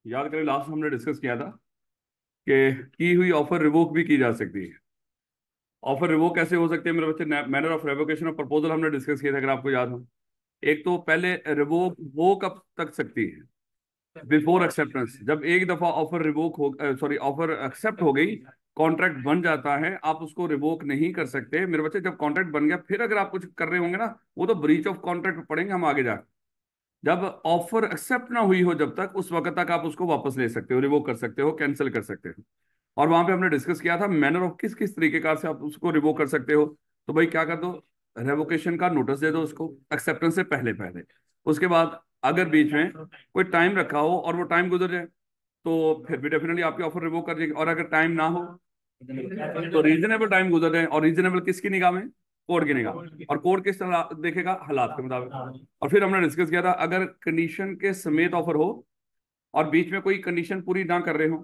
याद करें लास्ट हमने डिस्कस किया था कि की हुई ऑफर रिवोक भी की जा सकती है। ऑफर रिवोक कैसे हो सकती है मेरे बच्चे? मैनर ऑफ रेवोकेशन और प्रपोजल हमने डिस्कस किया था, अगर आपको याद हो। एक तो पहले रिवोक हो कब तक सकती है? Before acceptance. जब एक दफा ऑफर रिवोक हो, सॉरी, ऑफर एक्सेप्ट हो गई, कॉन्ट्रैक्ट बन जाता है, आप उसको रिवोक नहीं कर सकते मेरे बच्चे। जब कॉन्ट्रैक्ट बन गया फिर अगर आप कुछ कर रहे होंगे ना, वो तो ब्रीच ऑफ कॉन्ट्रैक्ट पढ़ेंगे हम आगे जाकर। जब ऑफर एक्सेप्ट ना हुई हो जब तक, उस वक्त तक आप उसको वापस ले सकते हो, रिवोक कर सकते हो, कैंसिल कर सकते हो। और वहां पे हमने डिस्कस किया था मैनर ऑफ किस किस तरीके कार से आप उसको रिवोक कर सकते हो। तो भाई क्या कर दो, रेवोकेशन का नोटिस दे दो उसको एक्सेप्टेंस से पहले पहले। उसके बाद अगर बीच में कोई टाइम रखा हो और वो टाइम गुजर जाए, तो फिर भी डेफिनेटली आपकी ऑफर रिवोक कर देगी। और अगर टाइम ना हो तो रीजनेबल टाइम गुजर जाए, और रीजनेबल किसकी निगाह में? कोर्ट की निगाह में। और कोर्ट किस तरह देखेगा? हालात के मुताबिक। और फिर हमने डिस्कस किया था अगर कंडीशन के समेत ऑफर हो और बीच में कोई कंडीशन पूरी ना कर रहे हो,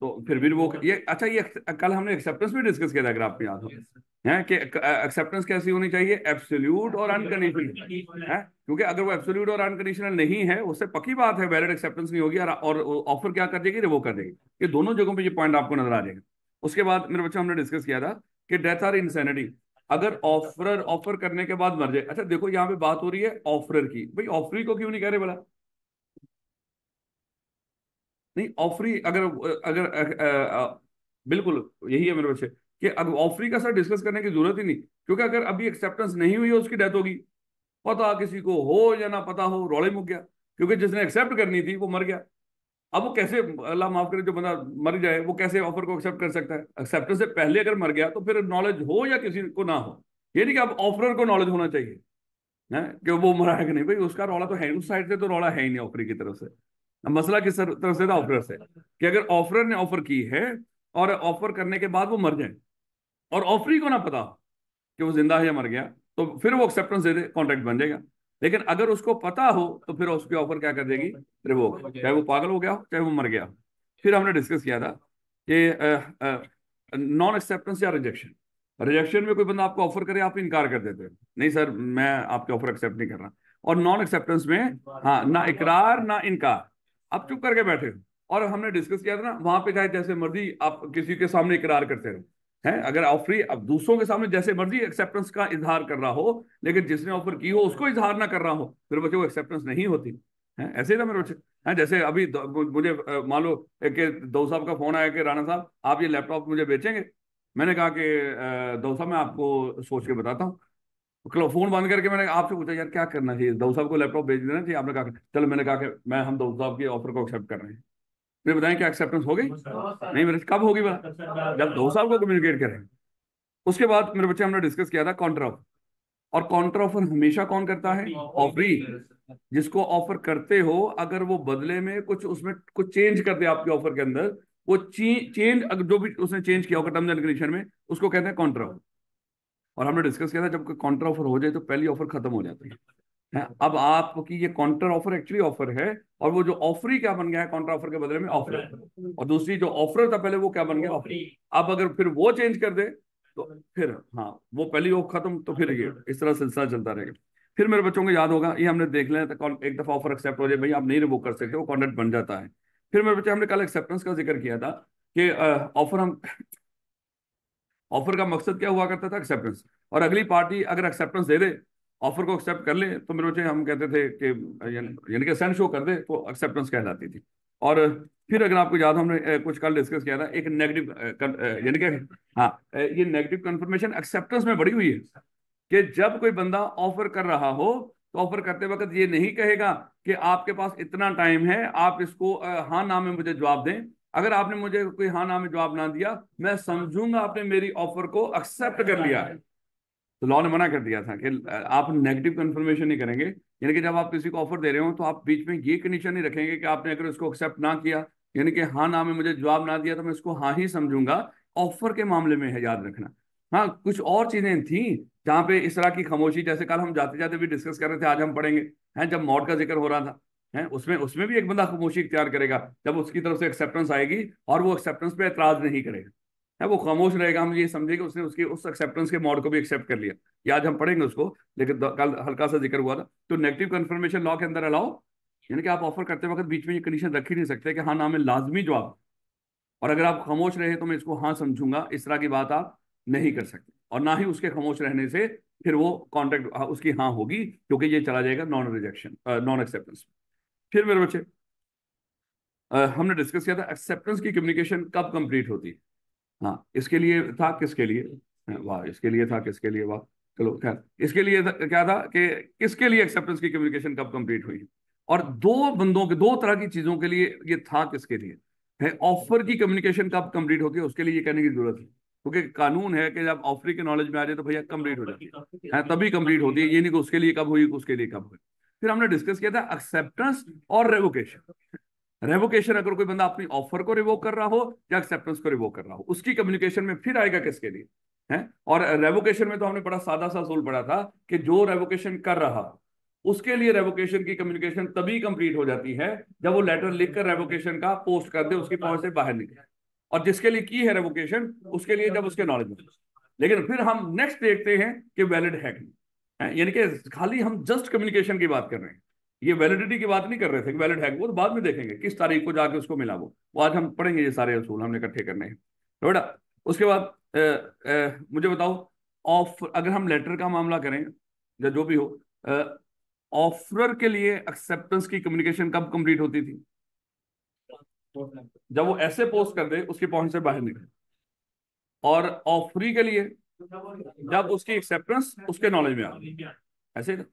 तो फिर भी वो ये अच्छा, ये कल हमने एक्सेप्टेंस भी डिस्कस किया था, अगर आपको याद हो, है कि एक्सेप्टेंस कैसी होनी चाहिए? एब्सोल्यूट और अनकंडीशनल है। क्योंकि अगर वो एब्सोल्यूट और अनकंडीशनल नहीं है, उससे पक्की बात है वैलिड एक्सेप्टेंस नहीं होगी, और ऑफर क्या कर देगी? वो कर देगी। ये दोनों जगहों पे ये पॉइंट आपको नजर आ जाएगा। उसके बाद मेरे बच्चों हमने डिस्कस किया था कि डेथ और इंसैनिटी, अगर ऑफरर ऑफर करने के बाद मर जाए। अच्छा देखो, यहाँ पे बात हो रही है ऑफरर की, भाई ऑफरी को क्यों नहीं कह रहे भला? नहीं, ऑफरी अगर अगर बिल्कुल यही है मेरे बच्चे, कि अब ऑफरी का सर डिस्कस करने की जरूरत ही नहीं। क्योंकि अगर अभी एक्सेप्टेंस नहीं हुई है, उसकी डेथ होगी, पता किसी को हो या ना पता हो, रौले मुक गया। क्योंकि जिसने एक्सेप्ट करनी थी वो मर गया। अब वो कैसे, अल्लाह माफ करे, जो बंदा मर जाए वो कैसे ऑफर को एक्सेप्ट कर सकता है? एक्सेप्टेंस से पहले अगर मर गया तो फिर नॉलेज हो या किसी को ना हो, ये नहीं कि अब ऑफरर को नॉलेज होना चाहिए है कि वो मरा है कि नहीं। भाई उसका रौला तो है, उस साइड से तो रौला है ही नहीं ऑफरी की तरफ से। अब मसला किस तरफ से था? ऑफरर से, कि अगर ऑफरर ने ऑफर की है और ऑफर करने के बाद वो मर जाए, और ऑफरी को ना पता कि वो जिंदा है या मर गया, तो फिर वो एक्सेप्टेंस दे दे, कॉन्ट्रैक्ट बन जाएगा। लेकिन अगर उसको पता हो तो फिर उसकी ऑफर क्या कर देगी? रिवोक, चाहे वो पागल हो गया हो, चाहे वो मर गया हो। फिर हमने डिस्कस किया था कि नॉन एक्सेप्टेंस या रिजेक्शन। रिजेक्शन में कोई बंदा आपको ऑफर करे, आप इनकार कर देते हो, नहीं सर मैं आपके ऑफर एक्सेप्ट नहीं कर रहा। और नॉन एक्सेप्टेंस में, हाँ, ना इकरार ना इनकार, आप चुप करके बैठे हो। और हमने डिस्कस किया था ना, वहां पे चाहे जैसे मर्जी आप किसी के सामने इकरार करते रहो, है अगर ऑफरी अब दूसरों के सामने जैसे मर्जी एक्सेप्टेंस का इजहार कर रहा हो, लेकिन जिसने ऑफर की हो उसको इजहार ना कर रहा हो, फिर बच्चे वो एक्सेप्टेंस नहीं होती है। ऐसे ही ना मेरे बच्चे, है जैसे अभी मुझे मान लो कि दो साहब का फोन आया कि राणा साहब आप ये लैपटॉप मुझे बेचेंगे। मैंने कहा कि दो साहब मैं आपको सोच के बताता हूँ। कल फोन बंद करके मैंने आपसे पूछा यार क्या करना चाहिए, दो साहब को लैपटॉप बेच देना चाहिए? आपने कहा चलो, मैंने कहा कि मैं हम दो साहब के ऑफर को एक्सेप्ट कर रहे हैं। फिर बताएं क्या एक्सेप्टेंस हो गई? नहीं मेरे, कब होगी बता, जब दो साहब को कम्युनिकेट करें। उसके बाद मेरे बच्चे हमने डिस्कस किया था काउंटर ऑफर। और काउंटर ऑफर हमेशा कौन करता है? ऑफरी। जिसको ऑफर करते हो, अगर वो बदले में कुछ उसमें कुछ चेंज कर दे आपके ऑफर के अंदर, वो चेंज अगर जो भी उसने चेंज किया होगा टर्म्स एंड कंडीशन में, उसको कहते हैं काउंटर ऑफर। और हमने डिस्कस किया था जब काउंटर ऑफर हो जाए तो पहली ऑफर खत्म हो जाती है। अब आपकी ये काउंटर ऑफर एक्चुअली ऑफर है, और वो जो ऑफर ही क्या बन गया है काउंटर ऑफर के बदले में? ऑफर। और दूसरी जो ऑफर था पहले, वो क्या बन गया? ऑफर। अब अगर फिर वो चेंज कर दे तो फिर, हाँ, वो पहली ऑफ खत्म, तो फिर ये इस तरह सिलसिला चलता रहेगा। फिर मेरे बच्चों को याद होगा, ये हमने देख लिया था, एक दफा ऑफर एक्सेप्ट हो जाए भाई, आप नहीं रिवोक कर सकते, वो कॉन्ट्रैक्ट बन जाता है। फिर मेरे बच्चे हमने कल एक्सेप्टेंस का जिक्र किया था कि ऑफर हम ऑफर का मकसद क्या हुआ करता था? एक्सेप्टेंस। और अगली पार्टी अगर एक्सेप्टेंस दे दे, ऑफर को एक्सेप्ट कर ले, तो मेरे बच्चे हम कहते थे कि यानी कि सेंड शो कर दे, तो एक्सेप्टेंस कहलाती थी। और फिर अगर आपको याद हो, हमने कुछ कल डिस्कस किया था एक नेगेटिव, यानी कि, हाँ, ये नेगेटिव कंफर्मेशन एक्सेप्टेंस में बड़ी हुई है, कि जब कोई बंदा ऑफर कर रहा हो, तो ऑफर करते वक्त ये नहीं कहेगा कि आपके पास इतना टाइम है, आप इसको हाँ ना में मुझे जवाब दें। अगर आपने मुझे कोई हाँ ना में जवाब ना दिया, मैं समझूंगा आपने मेरी ऑफर को एक्सेप्ट कर लिया है। तो लॉ ने मना कर दिया था कि आप नेगेटिव कंफर्मेशन नहीं करेंगे। यानी कि जब आप किसी को ऑफर दे रहे हो, तो आप बीच में ये कंडीशन नहीं रखेंगे कि आपने अगर उसको एक्सेप्ट ना किया, यानी कि हाँ ना में मुझे जवाब ना दिया, तो मैं इसको हाँ ही समझूंगा। ऑफर के मामले में है, याद रखना। हाँ, कुछ और चीजें थी जहां पे इस तरह की खामोशी, जैसे कल हम जाते जाते भी डिस्कस कर रहे थे, आज हम पढ़ेंगे, हैं जब मौत का जिक्र हो रहा था, है उसमें उसमें भी एक बंदा खामोशी इख्तियार करेगा जब उसकी तरफ से एक्सेप्टेंस आएगी, और वो एक्सेप्टेंस पे एतराज नहीं करेगा, है वो खामोश रहेगा। हम ये समझे कि उसने उसकी उस एक्सेप्टेंस के मोड को भी एक्सेप्ट कर लिया। आज हम पढ़ेंगे उसको, लेकिन कल हल्का सा जिक्र हुआ था। तो नेगेटिव कंफर्मेशन लॉ के अंदर अलाउ यानी कि आप ऑफर करते वक्त बीच में ये कंडीशन रख ही नहीं सकते कि हाँ ना में लाजमी जवाब, और अगर आप खामोश रहे तो मैं इसको हाँ समझूंगा, इस तरह की बात आप नहीं कर सकते। और ना ही उसके खामोश रहने से फिर वो कॉन्ट्रैक्ट उसकी हाँ होगी, क्योंकि ये चला जाएगा नॉन रिजेक्शन, नॉन एक्सेप्टेंस। फिर मेरे बच्चे, हमने डिस्कस किया था एक्सेप्टेंस की कम्युनिकेशन कब कंप्लीट होती है। हाँ, इसके लिए था, किसके लिए? वाह, इसके लिए था, किसके लिए? वाह, चलो खैर, इसके लिए क्या था कि किसके लिए एक्सेप्टेंस की कम्युनिकेशन कब कंप्लीट हुई, और दो बंदों के, दो तरह की चीजों के लिए ये था, किसके लिए है? ऑफर की कम्युनिकेशन कब कंप्लीट होती है, उसके लिए ये कहने की जरूरत है, क्योंकि कानून है कि जब ऑफर की नॉलेज में आ जाए तो भैया कंप्लीट हो जाती है, तभी कंप्लीट होती है, ये नहीं कि उसके लिए कब हुई, उसके लिए कब हुई। फिर हमने डिस्कस किया था एक्सेप्टेंस और रेवोकेशन। रेवोकेशन, अगर कोई बंदा अपनी ऑफर को रिवोक कर रहा हो या एक्सेप्टेंस को रिवोक कर रहा हो, उसकी कम्युनिकेशन में फिर आएगा किसके लिए है? और रेवोकेशन में तो हमने बड़ा सादा सा असूल पढ़ा था कि जो रेवोकेशन कर रहा हो, उसके लिए रेवोकेशन की कम्युनिकेशन तभी कंप्लीट हो जाती है जब वो लेटर लिखकर रेवोकेशन का पोस्ट कर दे, उसकी पहुंच से बाहर निकले। और जिसके लिए की है रेवोकेशन, उसके लिए जब उसके नॉलेज में। लेकिन फिर हम नेक्स्ट देखते हैं कि वैलिड है कि नहीं, यानी कि खाली हम जस्ट कम्युनिकेशन की बात कर रहे हैं, ये वैलिडिटी की बात नहीं कर रहे थे कि वैलिड है, वो तो बाद में देखेंगे किस तारीख को जाके उसको मिला वो आज हम पढ़ेंगे, ये सारे असूल हमने इकट्ठे करने हैं। तो बेटा, उसके बाद मुझे बताओ, ऑफ अगर हम लेटर का मामला करें या जो भी हो, ऑफर के लिए एक्सेप्टेंस की कम्युनिकेशन कब कंप्लीट होती थी? जब वो ऐसे पोस्ट कर दे उसकी पहुंच से बाहर निकले। और ऑफरी के लिए जब उसकी एक्सेप्टेंस उसके नॉलेज में आ गई, ऐसे ही ना?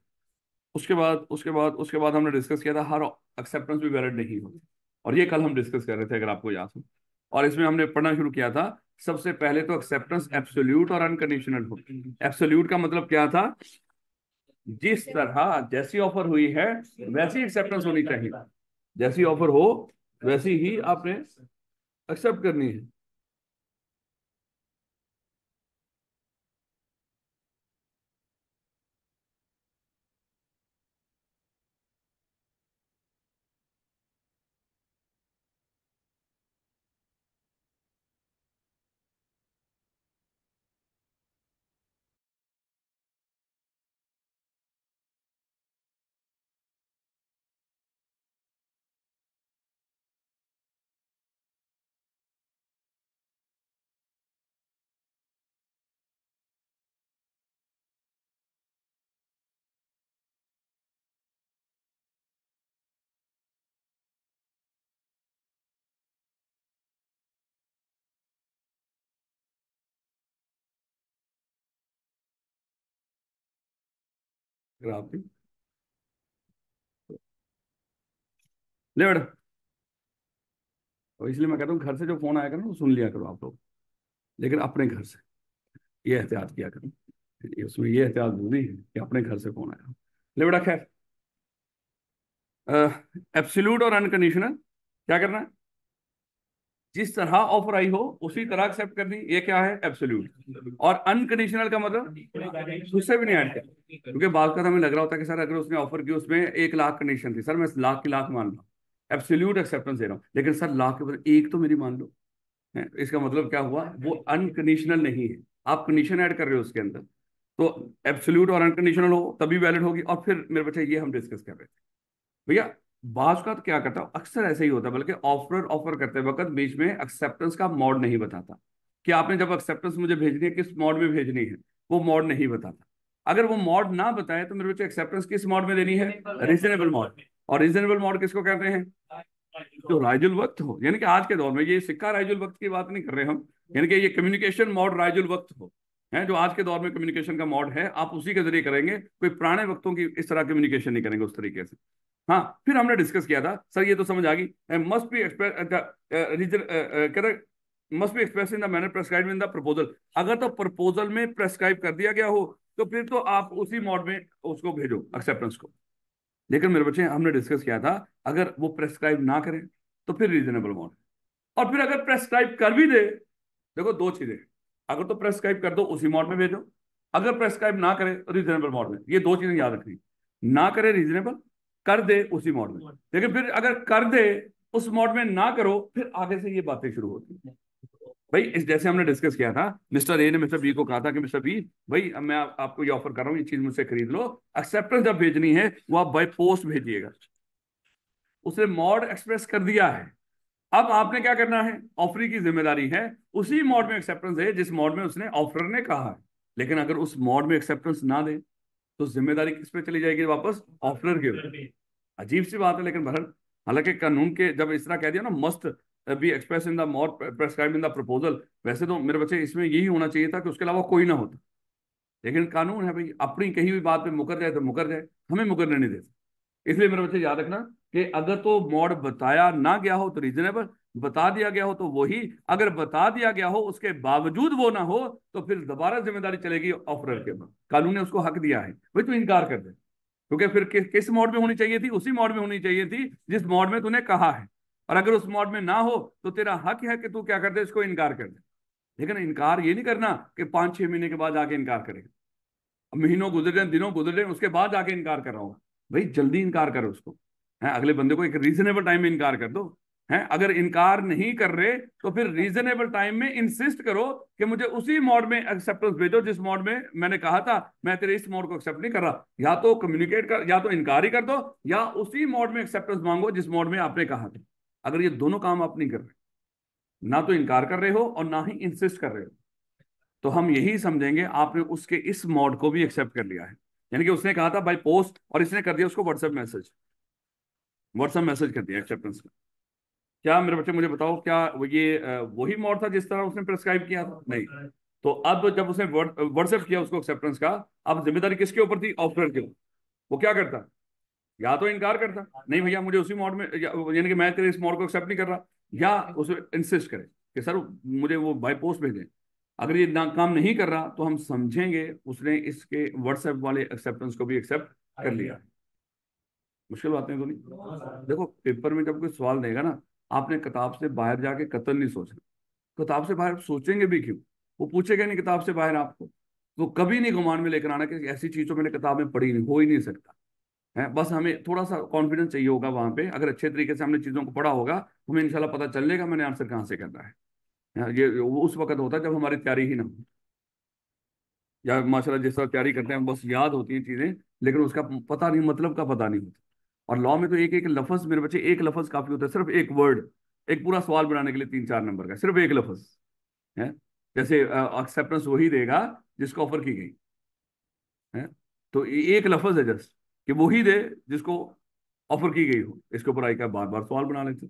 उसके बाद हमने डिस्कस किया था हर एक्सेप्टेंस भी वैलिड नहीं होती, और ये कल हम डिस्कस कर रहे थे, अगर आपको याद हो। और इसमें हमने पढ़ना शुरू किया था, सबसे पहले तो एक्सेप्टेंस एब्सोल्यूट और अनकंडीशनल होती है। एब्सोल्यूट का मतलब क्या था? जिस तरह जैसी ऑफर हुई है वैसी एक्सेप्टेंस होनी चाहिए, जैसी ऑफर हो वैसी ही आपने एक्सेप्ट करनी है। अगर आप भी ले बेटा, तो इसलिए मैं कहता हूँ घर से जो फोन आएगा ना वो सुन लिया करो आप लोग, लेकिन अपने घर से ये एहतियात किया करो, उसमें ये एहतियात जरूरी है कि अपने घर से फोन आएगा। ले बेटा, खैर, एब्सोल्यूट और अनकंडीशनल क्या करना है? जिस तरह ऑफर आई हो उसी तरह एक्सेप्ट करनी, ये क्या है? एब्सोल्यूट। और अनकंडीशनल का मतलब उससे भी नहीं ऐड किया, क्योंकि बात का हमें लग रहा होता है कि सर अगर उसने ऑफर की उसमें 1 लाख कंडीशन थी, सर मैं लाख की लाख मान रहा हूँ, एब्सोल्यूट एक्सेप्टेंस दे रहा हूँ, लेकिन सर लाख के बदले एक तो मेरी मान लो, है? इसका मतलब क्या हुआ? वो अनकंडीशनल नहीं है, आप कंडीशन ऐड कर रहे हो उसके अंदर। तो एब्सोल्यूट और अनकंडीशनल हो तभी वैलिड होगी। और फिर मेरे बच्चे ये हम डिस्कस कर रहे थे भैया, बाज का तो क्या करता है, अक्सर ऐसे ही होता है, बल्कि ऑफर ऑफर करते वक्त बीच में एक्सेप्टेंस का मोड नहीं बताता कि आपने जब एक्सेप्टेंस मुझे भेजनी है किस मोड में भेजनी है, वो मोड नहीं बताता। अगर वो मोड ना बताए तो मेरे बच्चे एक्सेप्टेंस किस मोड में देनी है? Reasonable mode. और रीजनेबल मोड किसको कहते हैं? जो राइजुल वक्त हो, यानी कि आज के दौर में ये सिक्का राइजुल वक्त की बात नहीं कर रहे हम, यानी कि ये कम्युनिकेशन मोड राइजुल वक्त हो, है जो आज के दौर में कम्युनिकेशन का मोड है, आप उसी के जरिए करेंगे, कोई पुराने वक्तों की इस तरह कम्युनिकेशन नहीं करेंगे उस तरीके से। हाँ, फिर हमने डिस्कस किया था, सर ये तो समझ आ गई, must be express must be express in the manner prescribed in the proposal. अगर तो प्रपोजल में प्रेस्क्राइब कर दिया गया हो तो फिर तो आप उसी मोड में उसको भेजो एक्सेप्टेंस को। लेकिन मेरे बच्चे, हमने डिस्कस किया था, अगर वो प्रेस्क्राइब ना करें तो फिर रीजनेबल मोड। और फिर अगर प्रेस्क्राइब कर भी दे, देखो दो चीजें, अगर तो प्रेस्क्राइब कर दो उसी मोड में भेजो, अगर प्रेस्क्राइब ना करे रीजनेबल मोड में, ये दो चीजें याद रखनी, ना करे रीजनेबल, कर दे उसी मोड में। लेकिन फिर अगर कर दे उस मोड में ना करो, फिर आगे से ये बातें शुरू होती हैं। भाई इस जैसे हमने डिस्कस किया था, मिस्टर ए ने मिस्टर बी को कहा था कि मिस्टर बी, भाई मैं आपको ये ऑफर कर रहा हूँ, ये चीज मुझसे खरीद लो, एक्सेप्टेंस जब भेजनी है वो आप बाय पोस्ट भेजिएगा। उसने मॉड एक्सप्रेस कर दिया है। अब आपने क्या करना है, ऑफरी की जिम्मेदारी है उसी मॉड में एक्सेप्टेंस है जिस मॉड में उसने ऑफर ने कहा है। लेकिन अगर उस मॉड में एक्सेप्टेंस ना दे तो जिम्मेदारी किस पे चली जाएगी, वापस ऑफरर के ऊपर। अजीब सी बात है, लेकिन बहरहाल हालांकि कानून के जब इस तरह कह दिया ना, must be express in the mod prescribe in the proposal, वैसे तो मेरे बच्चे इसमें यही होना चाहिए था कि उसके अलावा कोई ना होता। लेकिन कानून है भाई, अपनी कही हुई बात पे मुकर जाए तो मुकर जाए, हमें मुकरने नहीं देते। इसलिए मेरे बच्चे याद रखना कि अगर तो मॉड बताया ना गया हो तो रीजनेबल, बता दिया गया हो तो वही, अगर बता दिया गया हो उसके बावजूद वो ना हो तो फिर दोबारा जिम्मेदारी चलेगी ऑफरर के ऊपर। कानून ने उसको हक दिया है भाई तू इनकार कर दे, क्योंकि फिर किस मोड में होनी चाहिए थी, उसी मोड में होनी चाहिए थी जिस मोड में तूने कहा है। और अगर उस मोड में ना हो तो तेरा हक है कि तू क्या कर दे, इसको इनकार कर दे। लेकिन इनकार ये नहीं करना कि 5-6 महीने के बाद जाके इनकार करेगा, अब महीनों गुजर रहे हैं, दिनों गुजर रहे हैं, उसके बाद जाके इनकार कर रहा होगा। भाई जल्दी इनकार करो उसको, है अगले बंदे को एक रीजनेबल टाइम में इनकार कर दो। है अगर इनकार नहीं कर रहे तो फिर रीजनेबल टाइम में इंसिस्ट करो कि मुझे उसी मोड में एक्सेप्टेंस भेजो जिस मोड में मैंने कहा था मैं तेरे इस मोड को एक्सेप्ट नहीं कर रहा। या तो कम्युनिकेट कर, या तो इनकार ही कर दो, या उसी मोड में एक्सेप्टेंस मांगो जिस मोड में आपने कहा था। अगर ये दोनों काम आप नहीं कर रहे, ना तो इनकार कर रहे हो और ना ही इंसिस्ट कर रहे हो, तो हम यही समझेंगे आपने उसके इस मोड को भी एक्सेप्ट कर लिया है। यानी कि उसने कहा था बाय पोस्ट और इसने कर दिया उसको व्हाट्सएप मैसेज, व्हाट्सएप मैसेज कर दिया एक्सेप्टेंस का। क्या मेरे बच्चे मुझे बताओ, क्या ये वही मोड था जिस तरह उसने प्रेस्क्राइब किया था? नहीं। तो अब जब उसने व्हाट्सएप किया उसको एक्सेप्टेंस का, अब जिम्मेदारी किसके ऊपर थी, ऑफर के ऊपर। वो क्या करता, या तो इनकार करता नहीं भैया मुझे उसी मोड में, यानी कि मैं तेरे इस मोड को एक्सेप्ट नहीं कर रहा, या उसे इंसिस्ट करे कि सर मुझे वो बाय पोस्ट भेजें। अगर ये ना काम नहीं कर रहा तो हम समझेंगे उसने इसके व्हाट्सएप वाले एक्सेप्टेंस को भी एक्सेप्ट कर लिया। मुश्किल बात नहीं तो नहीं। देखो पेपर में जब कोई सवाल देगा ना, आपने किताब से बाहर जाके कतई नहीं सोचना। किताब से बाहर सोचेंगे भी क्यों, वो पूछेगा नहीं किताब से बाहर आपको, तो कभी नहीं गुमान में लेकर आना कि ऐसी चीज तो मैंने किताब में पढ़ी नहीं, हो ही नहीं सकता है। बस हमें थोड़ा सा कॉन्फिडेंस चाहिए होगा वहां पे, अगर अच्छे तरीके से हमने चीजों को पढ़ा होगा हमें इंशाल्लाह पता चल जाएगा मैंने आंसर कहाँ से करना है। ये उस वक्त होता है जब हमारी तैयारी ही ना हो, या माशाल्लाह जिस तरह तैयारी करते हैं बस याद होती हैं चीजें, लेकिन उसका पता नहीं, मतलब का पता नहीं होता। और लॉ में तो एक एक लफ्ज मेरे बच्चे, एक लफ्ज काफी होता है, सिर्फ एक वर्ड एक पूरा सवाल बनाने के लिए 3-4 नंबर का सिर्फ एक लफ्ज है। जैसे एक्सेप्टेंस वही देगा जिसको ऑफर की गई है, तो एक लफ्ज है जस्ट कि वही दे जिसको ऑफर की गई हो। इसके ऊपर आई का बार बार सवाल बना लेते,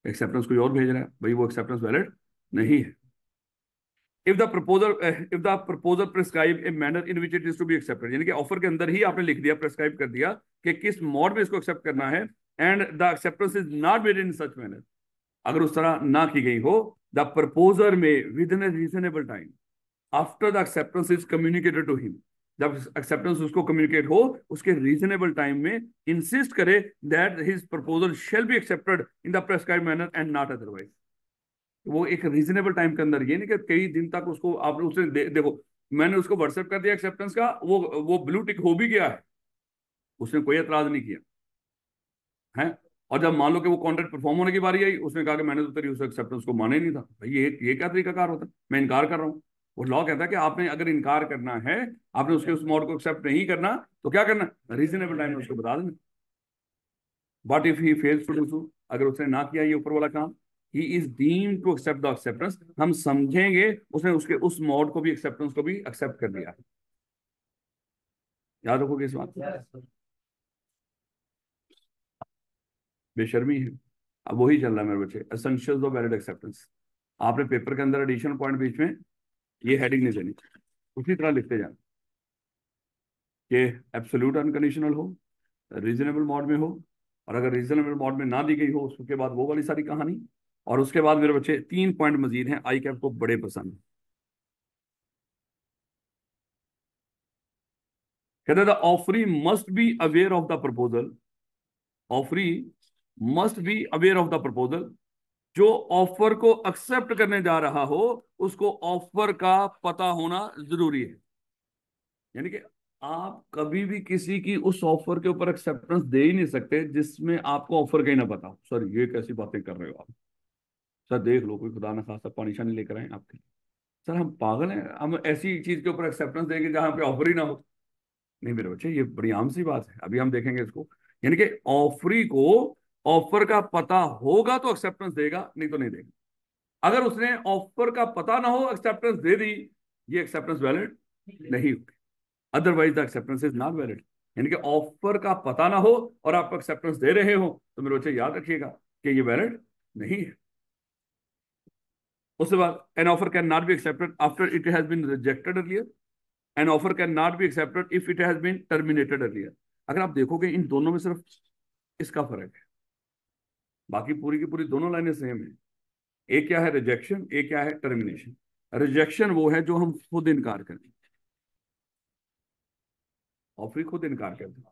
एक्सेप्टेंस कोई और भेज रहा है, भाई वो एक्सेप्टेंस वैलिड नहीं है। If the proposal prescribe a manner in which it is to be accepted, यानी कि ऑफर के अंदर ही आपने लिख दिया, प्रिस्क्राइब कर दिया कि किस मोड में इसको एक्सेप्ट करना है, and the acceptance is not made in such manner, अगर उस तरह ना की गई हो, द प्रपोजर में within a reasonable time after the acceptance is communicated to him, जब एक्सेप्टेंस उसको कम्युनिकेट हो उसके रीजनेबल टाइम में इंसिस्ट करे that his proposal shall be accepted in the prescribe manner and not otherwise. वो एक reasonable time के अंदर, ये नहीं कि कई दिन तक उसको आपने उसने देखो मैंने उसको व्हाट्सएप कर दिया एक्सेप्टेंस का, वो ब्लू टिक हो भी गया है, उसने कोई एतराज नहीं किया है। और जब मान लो कि वो कॉन्ट्रैक्ट परफॉर्म होने की बारी आई, उसने कहा कि मैंने तो तेरी उस एक्सेप्टेंस को माना ही नहीं था। भाई ये क्या तरीका कार होता है, मैं इनकार कर रहा हूँ। वो लॉ कहता है कि आपने अगर इनकार करना है, आपने उसके उस मोड को एक्सेप्ट नहीं करना, तो क्या करना, रीजनेबल टाइम में उसको बता देना। But if he fails to do so, अगर उसने ना किया ये ऊपर वाला काम, he is deemed to accept the acceptance, हम समझेंगे उसने उसके उस मोड को भी, एक्सेप्टेंस को भी एक्सेप्ट कर लिया। याद रखोगे इस बात को? बेशर्मी है। अब वही चल रहा है मेरे बच्चे, एसेंशियल्स ऑफ वैलिड एक्सेप्टेंस। आपने पेपर के अंदर एडिशनल पॉइंट बीच में ये हेडिंग नहीं देनी, उसी तरह लिखते जाना कि एब्सोल्यूट अनकंडीशनल हो, रीजनेबल मोड में हो, और अगर रीजनेबल मोड में ना दी गई हो उसके बाद वो वाली सारी कहानी। और उसके बाद मेरे बच्चे 3 पॉइंट मजीद हैं, आई कैप को बड़े पसंद है। कहते the offeree must be aware of the proposal, offeree must be aware of the proposal, जो ऑफर को एक्सेप्ट करने जा रहा हो उसको ऑफर का पता होना जरूरी है। यानी कि आप कभी भी किसी की उस ऑफर के ऊपर एक्सेप्टेंस दे ही नहीं सकते जिसमें आपको ऑफर का ही ना पता हो। सर ये कैसी बातें कर रहे हो आप, सर देख लो कोई खुदा ना खासा पानी शानी लेकर आए आपके लिए। सर हम पागल हैं, हम ऐसी चीज के ऊपर एक्सेप्टेंस देंगे जहां पे ऑफर ही ना हो? नहीं मेरे बच्चे, ये बड़ी आम सी बात है, अभी हम देखेंगे इसको। यानी कि ऑफरी को ऑफर का पता होगा तो एक्सेप्टेंस देगा, नहीं तो नहीं देगा। अगर उसने ऑफर का पता ना हो एक्सेप्टेंस दे दी, ये एक्सेप्टेंस वैलिड नहीं होगी। Otherwise the acceptance is not valid. यानी कि ऑफर का पता ना हो और आप एक्सेप्टेंस दे रहे हो, तो मेरे बच्चे याद रखिएगा कि ये वैलिड नहीं है। उसके बाद an offer can not be accepted after it has been rejected earlier. An offer can not be accepted if it has been terminated earlier. अगर आप देखोगे इन दोनों में सिर्फ इसका फर्क है, बाकी पूरी की पूरी दोनों लाइनें सेम है। एक क्या है रिजेक्शन, एक क्या है टर्मिनेशन। रिजेक्शन वो है जो हम खुद इनकार करें, ऑफर खुद इनकार कर दे,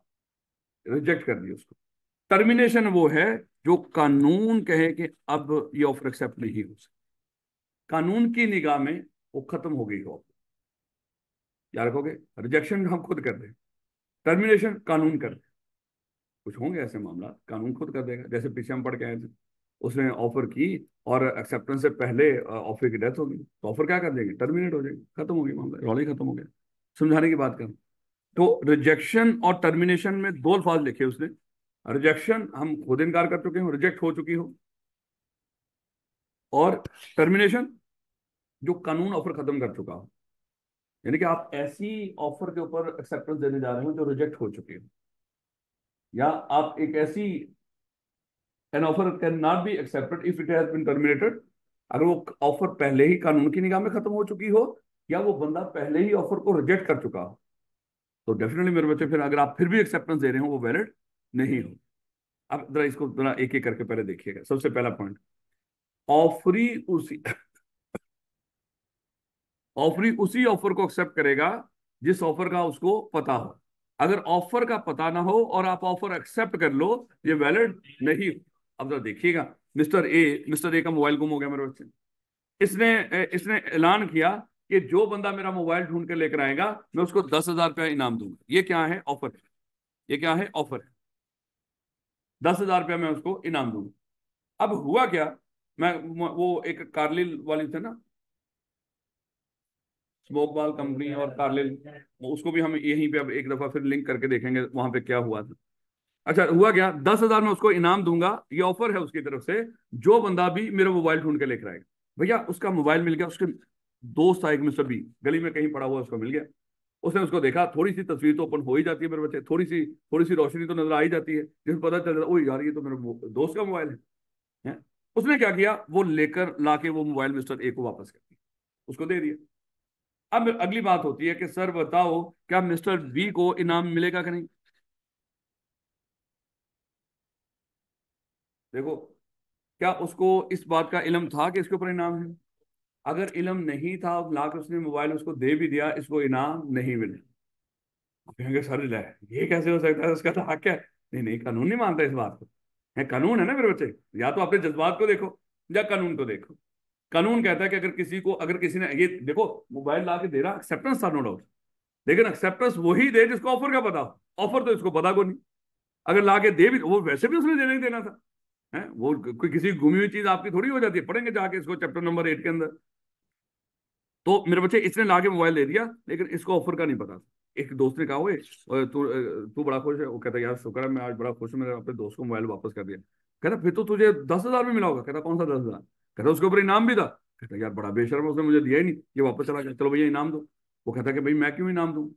रिजेक्ट कर दिया उसको। टर्मिनेशन वो है जो कानून कहे कि अब ये ऑफर एक्सेप्ट नहीं हो सकता, कानून की निगाह में वो खत्म हो गई ऑफर। याद रखोगे, रिजेक्शन हम खुद कर दें, टर्मिनेशन कानून कर दे। कुछ होंगे ऐसे मामला कानून खुद कर देगा, जैसे पीछे हम पढ़ के आए थे, उसने ऑफर की और एक्सेप्टेंस से पहले ऑफर की डेथ होगी, तो ऑफर क्या कर देंगे, टर्मिनेट हो जाएगी, खत्म हो गई मामला, रौला ही खत्म हो गया। समझाने की बात कर, तो रिजेक्शन और टर्मिनेशन में दो अल्फाज लिखे उसने। रिजेक्शन हम खुद इनकार कर चुके हो, रिजेक्ट हो चुकी हो, और टर्मिनेशन जो कानून ऑफर खत्म कर चुका हो। यानी कि आप ऐसी ऑफर के ऊपर एक्सेप्टेंस देने जा रहे हो जो रिजेक्ट हो चुकी हो, या आप एक ऐसी an offer can not be accepted if it has been terminated, अगर वो ऑफर पहले ही कानून की निगाह में खत्म हो चुकी हो, या वो बंदा पहले ही ऑफर को रिजेक्ट कर चुका हो, तो डेफिनेटली मेरे बच्चे फिर अगर आप फिर भी एक्सेप्टेंस दे रहे हो वो वैलिड नहीं हो। अब जरा इसको जरा एक एक करके पहले देखिएगा। सबसे पहला पॉइंट, ऑफरी उसी ऑफरी उसी ऑफर को एक्सेप्ट करेगा जिस ऑफर का उसको पता हो। अगर ऑफर का पता ना हो और आप ऑफर एक्सेप्ट कर लो, ये वैलिड नहीं। अब जरा देखिएगा, मिस्टर ए का मोबाइल गुम हो गया मेरे बच्चे। इसने इसने ऐलान किया कि जो बंदा मेरा मोबाइल ढूंढ के लेकर आएगा मैं उसको 10,000 रुपया इनाम दूंगा। ये क्या है, ऑफर है। ये क्या है, ऑफर है। 10,000 रुपया मैं उसको इनाम दूंगा। अब हुआ क्या, मैं वो एक कार्लिल वाली थे ना, स्मोक बाल कंपनी और कार्लिल, उसको भी हम यहीं पे अब एक दफा फिर लिंक करके देखेंगे वहां पे क्या हुआ था। अच्छा हुआ क्या, 10,000 में उसको इनाम दूंगा, ये ऑफर है उसकी तरफ से, जो बंदा भी मेरा मोबाइल ढूंढ के लेकर आएगा। भैया उसका मोबाइल मिल गया, उसके दोस्त था एक मिस्टर बी, गली में कहीं पड़ा हुआ, उसको मिल गया। उसने उसको देखा, थोड़ी सी तस्वीर तो ओपन हो ही जाती है मेरे बच्चे, थोड़ी सी रोशनी तो नजर आ ही जाती है, जिसमें पता चल जाता है ओ यार ये तो मेरे दोस्त का मोबाइल है? उसने क्या किया, वो लेकर लाके वो मोबाइल मिस्टर ए को वापस कर दिया, उसको दे दिया। अब अगली बात होती है कि सर बताओ क्या मिस्टर बी को इनाम मिलेगा कि नहीं। देखो, क्या उसको इस बात का इल्म था कि इसके ऊपर इनाम है? अगर इल्म नहीं था, लाके उसने मोबाइल उसको दे भी दिया, इसको इनाम नहीं मिले, आप कहेंगे सर ले, ये कैसे हो सकता है, उसका तो हक है। नहीं नहीं, कानून नहीं मानता इस बात को। है कानून है ना मेरे बच्चे, या तो अपने जज्बात को देखो या कानून को देखो। कानून कहता है कि अगर किसी ने ये देखो मोबाइल ला के दे रहा, एक्सेप्टेंस था नो डाउट, लेकिन एक्सेप्टेंस वही दे जिसको ऑफर का पता हो। ऑफर तो इसको पता को नहीं, अगर ला के दे भी वो वैसे भी उसने देना ही देना था। है वो कोई किसी घूमी हुई चीज आपकी थोड़ी हो जाती है, पढ़ेंगे जाके इसको चैप्टर नंबर 8 के अंदर। तो मेरे बच्चे इसने लाके मोबाइल दे दिया, लेकिन इसको ऑफर का नहीं पता था। एक दोस्त ने कहा, हुए तू तू बड़ा खुश है? वो कहता यार शुक्र है, मैं आज बड़ा खुश हूँ, मैंने अपने दोस्त को मोबाइल वापस कर दिया। कहता फिर तो तुझे 10,000 भी मिला होगा। कहता कौन सा 10,000? कहता उसके ऊपर इनाम भी था। कहता यार बड़ा बेशर्म है, उसने मुझे दिया ही नहीं, ये वापस चला गया, चलो भैया इनाम दो। वो कहता कि भाई मैं क्यों इनाम दूं,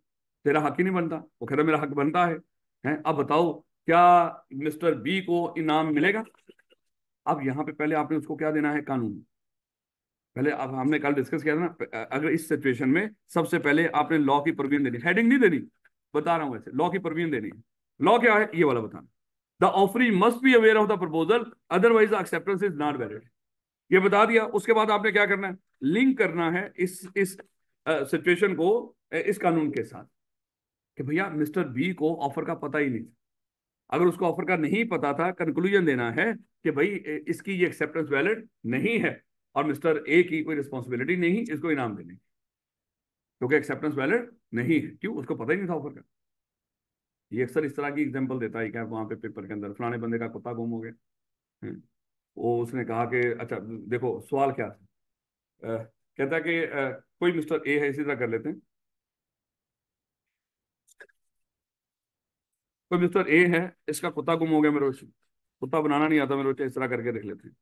तेरा हक ही नहीं बनता। वो कहता मेरा हक बनता है। अब बताओ क्या मिस्टर बी को इनाम मिलेगा? अब यहाँ पे पहले आपने उसको क्या देना है, कानून। पहले अब हमने कल डिस्कस किया था ना, अगर इस सिचुएशन में सबसे पहले आपने लॉ की परवीन देनी, हेडिंग नहीं देनी, बता रहा हूं वैसे, लॉ की परवीन देनी है। लॉ क्या है ये वाला बताना। The offeree must be aware of the proposal, otherwise the acceptance is not valid. ये बता दिया। उसके बाद आपने क्या करना है, लिंक करना है इस सिचुएशन को इस कानून के साथ, कि भैया मिस्टर बी को ऑफर का पता ही नहीं था। अगर उसको ऑफर का नहीं पता था, कंक्लूजन देना है कि भाई इसकी ये एक्सेप्टेंस वैलिड नहीं है, और मिस्टर ए की कोई रिस्पॉन्सिबिलिटी नहीं इसको इनाम देने की, क्योंकि एक्सेप्टेंस वैलिड नहीं है। क्यों? उसको पता ही नहीं था ऑफर का। ये अक्सर इस तरह की एग्जांपल देता है क्या, वहां पे पेपर के अंदर फलाने बंदे का कुत्ता गुम हो गया। वो उसने कहा कि अच्छा देखो सवाल क्या था, कहता कि कोई मिस्टर ए है, इसी तरह कर लेते हैं, कोई मिस्टर ए है, इसका कुत्ता गुम हो गया मेरे से। कुत्ता बनाना नहीं आता मेरे बच्चे, इस तरह करके देख लेते हैं।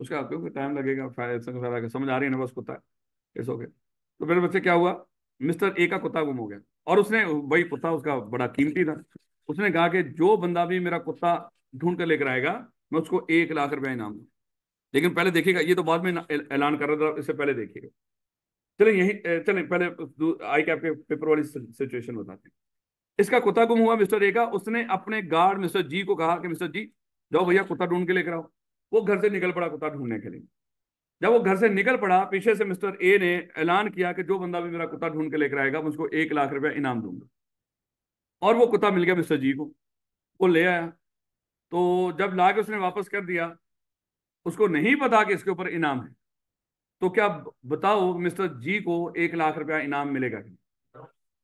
उसका क्योंकि टाइम लगेगा, समझ आ रही है ना, बस कुत्ता है, इट्स ओके। तो मेरे बच्चे क्या हुआ, मिस्टर ए का कुत्ता गुम हो गया, और उसने, वही कुत्ता उसका बड़ा कीमती था, उसने कहा कि जो बंदा भी मेरा कुत्ता ढूंढ कर लेकर आएगा, मैं उसको 1 लाख रुपया इनाम दूँ। लेकिन पहले देखिएगा, ये तो बाद में ऐलान कर रहा था, इससे पहले देखिएगा। चलें यही, चलें पहले आई कैप के पेपर वाली सिचुएशन बताते हैं। इसका कुत्ता गुम हुआ मिस्टर ए का, उसने अपने गार्ड मिस्टर जी को कहा कि मिस्टर जी, जाओ भैया कुत्ता ढूंढ के लेकर आओ। वो घर से निकल पड़ा कुत्ता ढूंढने के लिए। जब वो घर से निकल पड़ा, पीछे से मिस्टर ए ने ऐलान किया कि जो बंदा भी मेरा कुत्ता ढूंढ के लेकर आएगा, मैं उसको 1 लाख रुपया इनाम दूंगा। और वो कुत्ता मिल गया मिस्टर जी को, वो ले आया। तो जब ला के उसने वापस कर दिया, उसको नहीं पता कि इसके ऊपर इनाम है। तो क्या बताओ, मिस्टर जी को 1 लाख रुपया इनाम मिलेगा?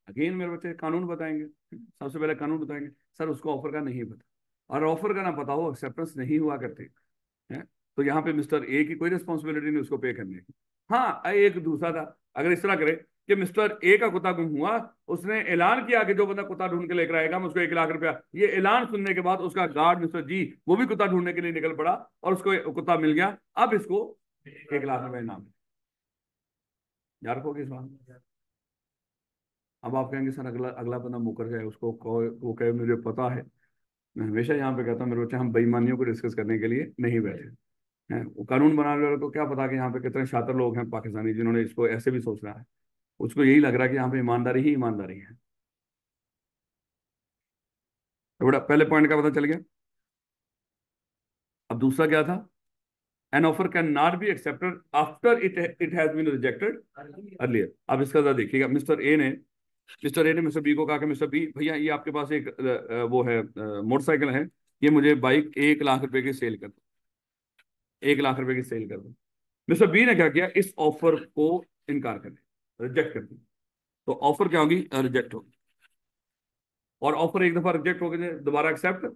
अगेन मेरे बच्चे कानून बताएंगे, सबसे पहले कानून बताएंगे, सर उसको ऑफर का नहीं पता, और ऑफर का ना पता हो, एक्सेप्टेंस नहीं हुआ करते हैं, तो यहाँ पे मिस्टर ए की कोई रिस्पॉन्सिबिलिटी नहीं उसको पे करने की। हाँ, एक दूसरा था, अगर इस तरह करे कि मिस्टर ए का कुत्ता गुम हुआ, उसने ऐलान किया कि जो बंदा कुत्ता ढूंढ के लेकर आएगा, मैं उसको 1 लाख रुपया, ये ऐलान सुनने के बाद उसका गार्ड मिस्टर जी वो भी कुत्ता ढूंढने के लिए निकल पड़ा, और उसको कुत्ता मिल गया। अब इसको 1 लाख रुपया इनाम। यार को किस बात। अब आप कहेंगे सर अगला अगला बंदा मुकर जाए, उसको वो कहे मुझे पता है। मैं हमेशा यहाँ पे कहता हूँ मेरे बच्चे, हम बेईमानियों को डिस्कस करने के लिए नहीं बैठे हैं। वो कानून बनाने वालों को क्या पता कि यहाँ पे कितने शातिर लोग हैं पाकिस्तानी, जिन्होंने इसको ऐसे भी सोच रहा है। उसको यही लग रहा है कि यहाँ पे ईमानदारी ही ईमानदारी है। तो बड़ा पहले पॉइंट का पता चल गया। अब दूसरा क्या था, an offer can not be accepted after it it has been rejected earlier. अब इसका जरा देखिएगा, मिस्टर ए ने मिस्टर बी को कहा कि मिस्टर बी भैया, ये आपके पास एक वो है मोटरसाइकिल है, ये मुझे बाइक 1 लाख रुपए की सेल कर दो, 1 लाख रुपए की सेल कर दो। मिस्टर बी ने क्या किया, इस ऑफर को इनकार कर दिया, रिजेक्ट कर दिया। तो ऑफर क्या होगी, रिजेक्ट होगी। और ऑफर एक दफा रिजेक्ट हो गई, दोबारा एक्सेप्ट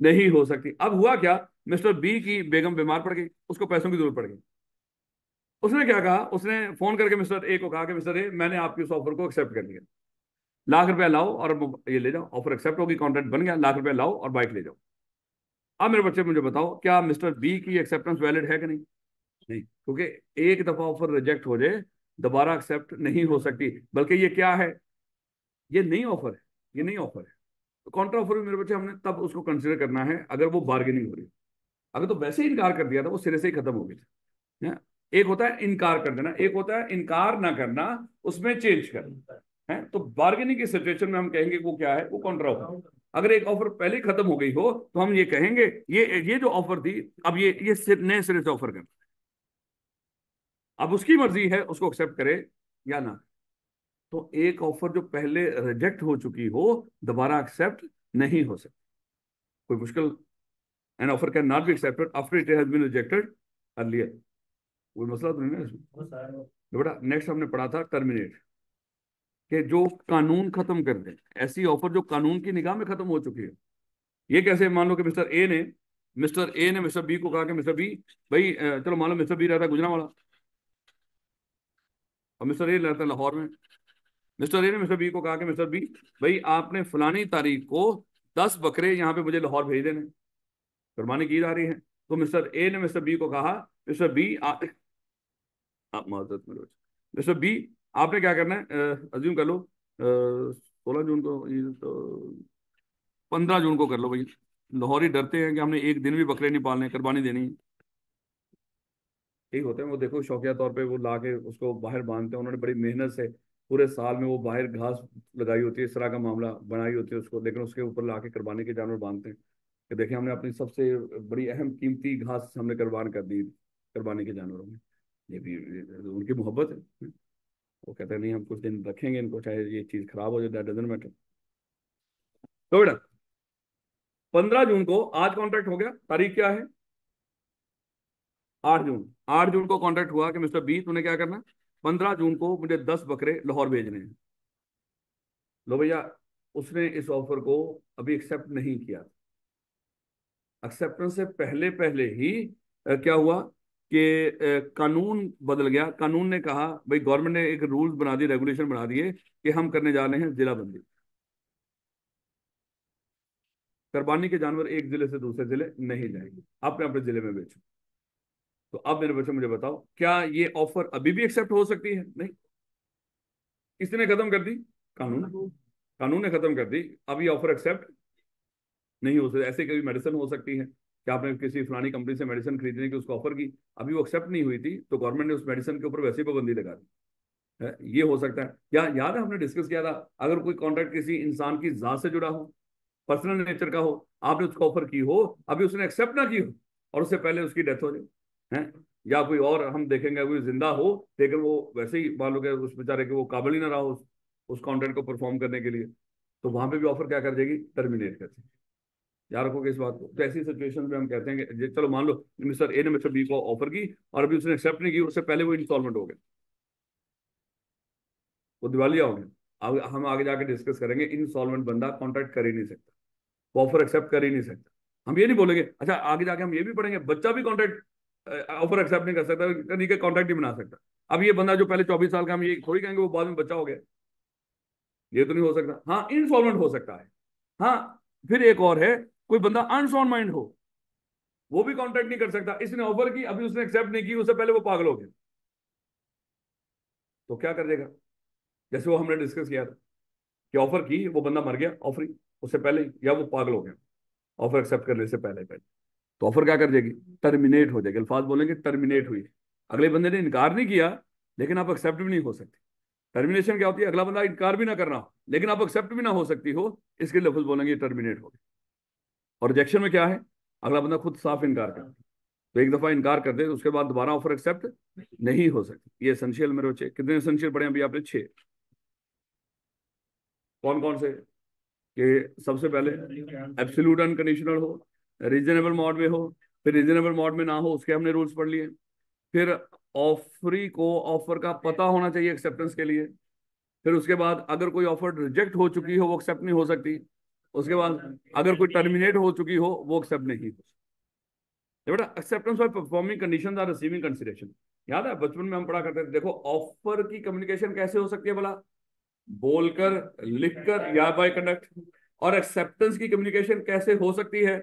नहीं हो सकती। अब हुआ क्या, मिस्टर बी की बेगम बीमार पड़ गई, उसको पैसों की जरूरत पड़ गई। उसने क्या कहा, उसने फोन करके मिस्टर ए को कहा कि मिस्टर ए, मैंने आपकी उस ऑफर को एक्सेप्ट कर लिया, 1 लाख रुपया लाओ और ये ले जाओ, ऑफर एक्सेप्ट होगी, कॉन्ट्रैक्ट बन गया, 1 लाख रुपया लाओ और बाइक ले जाओ। अब मेरे बच्चे मुझे बताओ, क्या मिस्टर बी की एक्सेप्टेंस वैलिड है कि नहीं? नहीं, क्योंकि एक दफा ऑफर रिजेक्ट हो जाए, दोबारा एक्सेप्ट नहीं हो सकती। बल्कि ये क्या है, ये नई ऑफर है, ये नई ऑफर है। तो काउंटर ऑफर भी मेरे बच्चे हमने तब उसको कंसिडर करना है अगर वो बार्गेनिंग हो रही है। अगर तो वैसे ही इनकार कर दिया था, वो सिरे से ही खत्म हो गई थी, है? एक होता है इनकार कर देना, एक होता है इनकार ना करना, उसमें चेंज करना है। तो बार्गेनिंग की सिचुएशन में हम कहेंगे वो क्या है, वो काउंटर ऑफर। अगर एक ऑफर पहले ही खत्म हो गई हो, तो हम ये कहेंगे ये जो ऑफर थी, अब ये नए सिरे से ऑफर कर, अब उसकी मर्जी है उसको एक्सेप्ट करे या ना। तो एक ऑफर जो पहले रिजेक्ट हो चुकी हो, दोबारा एक्सेप्ट नहीं हो सकती। कोई मुश्किल, an offer can not be accepted after it has been rejected earlier. कोई मसला तो नहीं ना इसमें। तो बेटा नेक्स्ट हमने पढ़ा था टर्मिनेट, कि जो कानून खत्म कर दे, ऐसी ऑफर जो कानून की निगाह में खत्म हो चुकी है। ये कैसे, मान लो कि मिस्टर ए ने मिस्टर बी को कहा कि मिस्टर बी भाई, चलो मान लो मिस्टर बी रहता है गुजरांवाला और मिस्टर ए रहता है लाहौर में। मिस्टर ए ने मिस्टर बी को कहा कि मिस्टर बी भाई, आपने फलानी तारीख को 10 बकरे यहाँ पे मुझे लाहौर भेज देने, कुर्बानी की जा रही है। तो मिस्टर ए ने मिस्टर बी को कहा, मिस्टर बी आप माजरत में मिस्टर बी, आपने क्या करना है, अज्यूम कर लो 16 जून को, ये तो 15 जून को कर लो भाई। लाहौरी डरते हैं कि हमने एक दिन भी बकरे नहीं पालने, कुर्बानी देनी है। ठीक होते हैं वो, देखो शौकिया तौर पे वो ला के उसको बाहर बांधते हैं, उन्होंने बड़ी मेहनत से पूरे साल में वो बाहर घास लगाई होती है, इस तरह का मामला बनाई होती है उसको, लेकिन उसके ऊपर ला के कुर्बानी के जानवर बांधते हैं कि देखिए हमने अपनी सबसे बड़ी अहम कीमती घास हमने कुर्बान कर दी कुर्बानी के जानवरों में। ये भी उनकी मोहब्बत है। वो कहते हैं नहीं, हम कुछ दिन रखेंगे इनको, चाहे ये चीज खराब हो जाए, दैट डजंट मैटर। तो बेटा 15 जून को, आज कॉन्ट्रैक्ट हो गया, तारीख क्या है, 8 जून। 8 जून को कॉन्ट्रैक्ट हुआ कि मिस्टर बी तूने क्या करना, 15 जून को मुझे 10 बकरे लाहौर भेजने हैं। लो भैया, उसने इस ऑफर को अभी एक्सेप्ट नहीं किया। एक्सेप्टेंस से पहले पहले ही क्या हुआ कि कानून बदल गया। कानून ने कहा भाई, गवर्नमेंट ने एक रूल्स बना दिए, रेगुलेशन बना दिए कि हम करने जा रहे हैं जिला बंदी। कुर्बानी के जानवर एक जिले से दूसरे जिले नहीं जाएंगे, अपने अपने जिले में बेचो। तो अब मेरे बच्चों मुझे बताओ, क्या ये ऑफर अभी भी एक्सेप्ट हो सकती है? नहीं। किसने खत्म कर दी? कानून। कानून ने खत्म कर दी। अब ये ऑफर एक्सेप्ट नहीं हो सकती। ऐसे कभी मेडिसिन हो सकती है कि आपने किसी फलानी कंपनी से मेडिसिन खरीदने की उसको ऑफर की, अभी वो एक्सेप्ट नहीं हुई थी, तो गवर्नमेंट ने उस मेडिसिन के ऊपर वैसे ही पाबंदी लगा दी है। ये हो सकता है। या याद है हमने डिस्कस किया था, अगर कोई कॉन्ट्रैक्ट किसी इंसान की जात से जुड़ा हो, पर्सनल नेचर का हो, आपने उसको ऑफर की हो, अभी उसने एक्सेप्ट ना की हो, और उससे पहले उसकी डेथ हो जाए है, या कोई और हम देखेंगे कोई जिंदा हो लेकिन वो वैसे ही मान लो कि उस बेचारे के वो काबिल ही ना रहा हो उस कॉन्ट्रैक्ट को परफॉर्म करने के लिए, तो वहां पे भी ऑफर क्या कर देगी? टर्मिनेट कर देगी। याद रखोगे इस बात को। तो ऐसी सिचुएशन में हम कहते हैं कि चलो मान लो मिस्टर ए ने मिस्टर बी को ऑफर की और अभी उसने एक्सेप्ट नहीं की, उससे पहले वो इंस्टॉलमेंट हो गया, वो दिवालिया हो गया। अब हम आगे जाके डिस्कस करेंगे, इंस्टॉलमेंट बंदा कॉन्ट्रैक्ट कर ही नहीं सकता, वो ऑफर एक्सेप्ट कर ही नहीं सकता। हम ये नहीं बोलेंगे, अच्छा आगे जाके हम ये भी पढ़ेंगे बच्चा भी कॉन्ट्रैक्ट ऑफर एक्सेप्ट नहीं कर सकता, नहीं के कॉन्ट्रैक्ट नहीं बना सकता। अब ये बंदा जो पहले 24 साल का, हम ये थोड़ी कहेंगे वो बाद में बच्चा हो गया, ये तो नहीं हो सकता। हाँ इंस्टॉलमेंट हो सकता है। हाँ फिर एक और है, कोई बंदा अनसॉन्ड माइंड हो, वो भी कॉन्ट्रैक्ट नहीं कर सकता। इसने ऑफर की, अभी उसने एक्सेप्ट नहीं की, उससे पहले वो पागल हो गया, तो क्या कर देगा? जैसे वो हमने डिस्कस किया था कि ऑफर की, वो बंदा मर गया ऑफर उससे पहले, या वो पागल हो गया ऑफर एक्सेप्ट करने से पहले पहले, तो ऑफर क्या कर देगी? टर्मिनेट हो जाएगी। अल्फाज बोलेंगे टर्मिनेट हुई। अगले बंदे ने इनकार नहीं किया लेकिन आप एक्सेप्ट भी नहीं हो सकते। टर्मिनेशन क्या होती है? अगला बंदा इनकार भी ना कर रहा हो लेकिन आप एक्सेप्ट भी ना हो सकती हो, इसके लफ्ज बोलेंगे टर्मिनेट हो गए। और रिजेक्शन में क्या है? अगला बंदा खुद साफ इनकार कर, तो एक दफा इनकार कर दे तो उसके बाद दोबारा ऑफर एक्सेप्ट नहीं हो सकती। ये एसेंशियल मेरे बच्चे, कितने एसेंशियल पढ़े अभी आपने? 6। कौन कौन से? कि सबसे पहले एब्सोल्यूट अनकंडीशनल हो, रीजनेबल मॉड में हो, फिर रीजनेबल मॉड में ना हो, उसके हमने रूल्स पढ़ लिए। फिर ऑफरी को ऑफर का पता होना चाहिए एक्सेप्टेंस के लिए। फिर उसके बाद अगर कोई ऑफर रिजेक्ट हो चुकी हो वो एक्सेप्ट नहीं हो सकती। उसके बाद अगर कोई टर्मिनेट हो चुकी हो वो एक्सेप्ट नहीं हो सकती। बेटा acceptance by performing conditions or receiving consideration, याद है बचपन में हम पढ़ा करते थे। देखो ऑफर की कम्युनिकेशन कैसे हो सकती है भला? बोलकर, लिखकर या बाय कंडक्ट। और एक्सेप्टेंस की कम्युनिकेशन कैसे हो सकती है?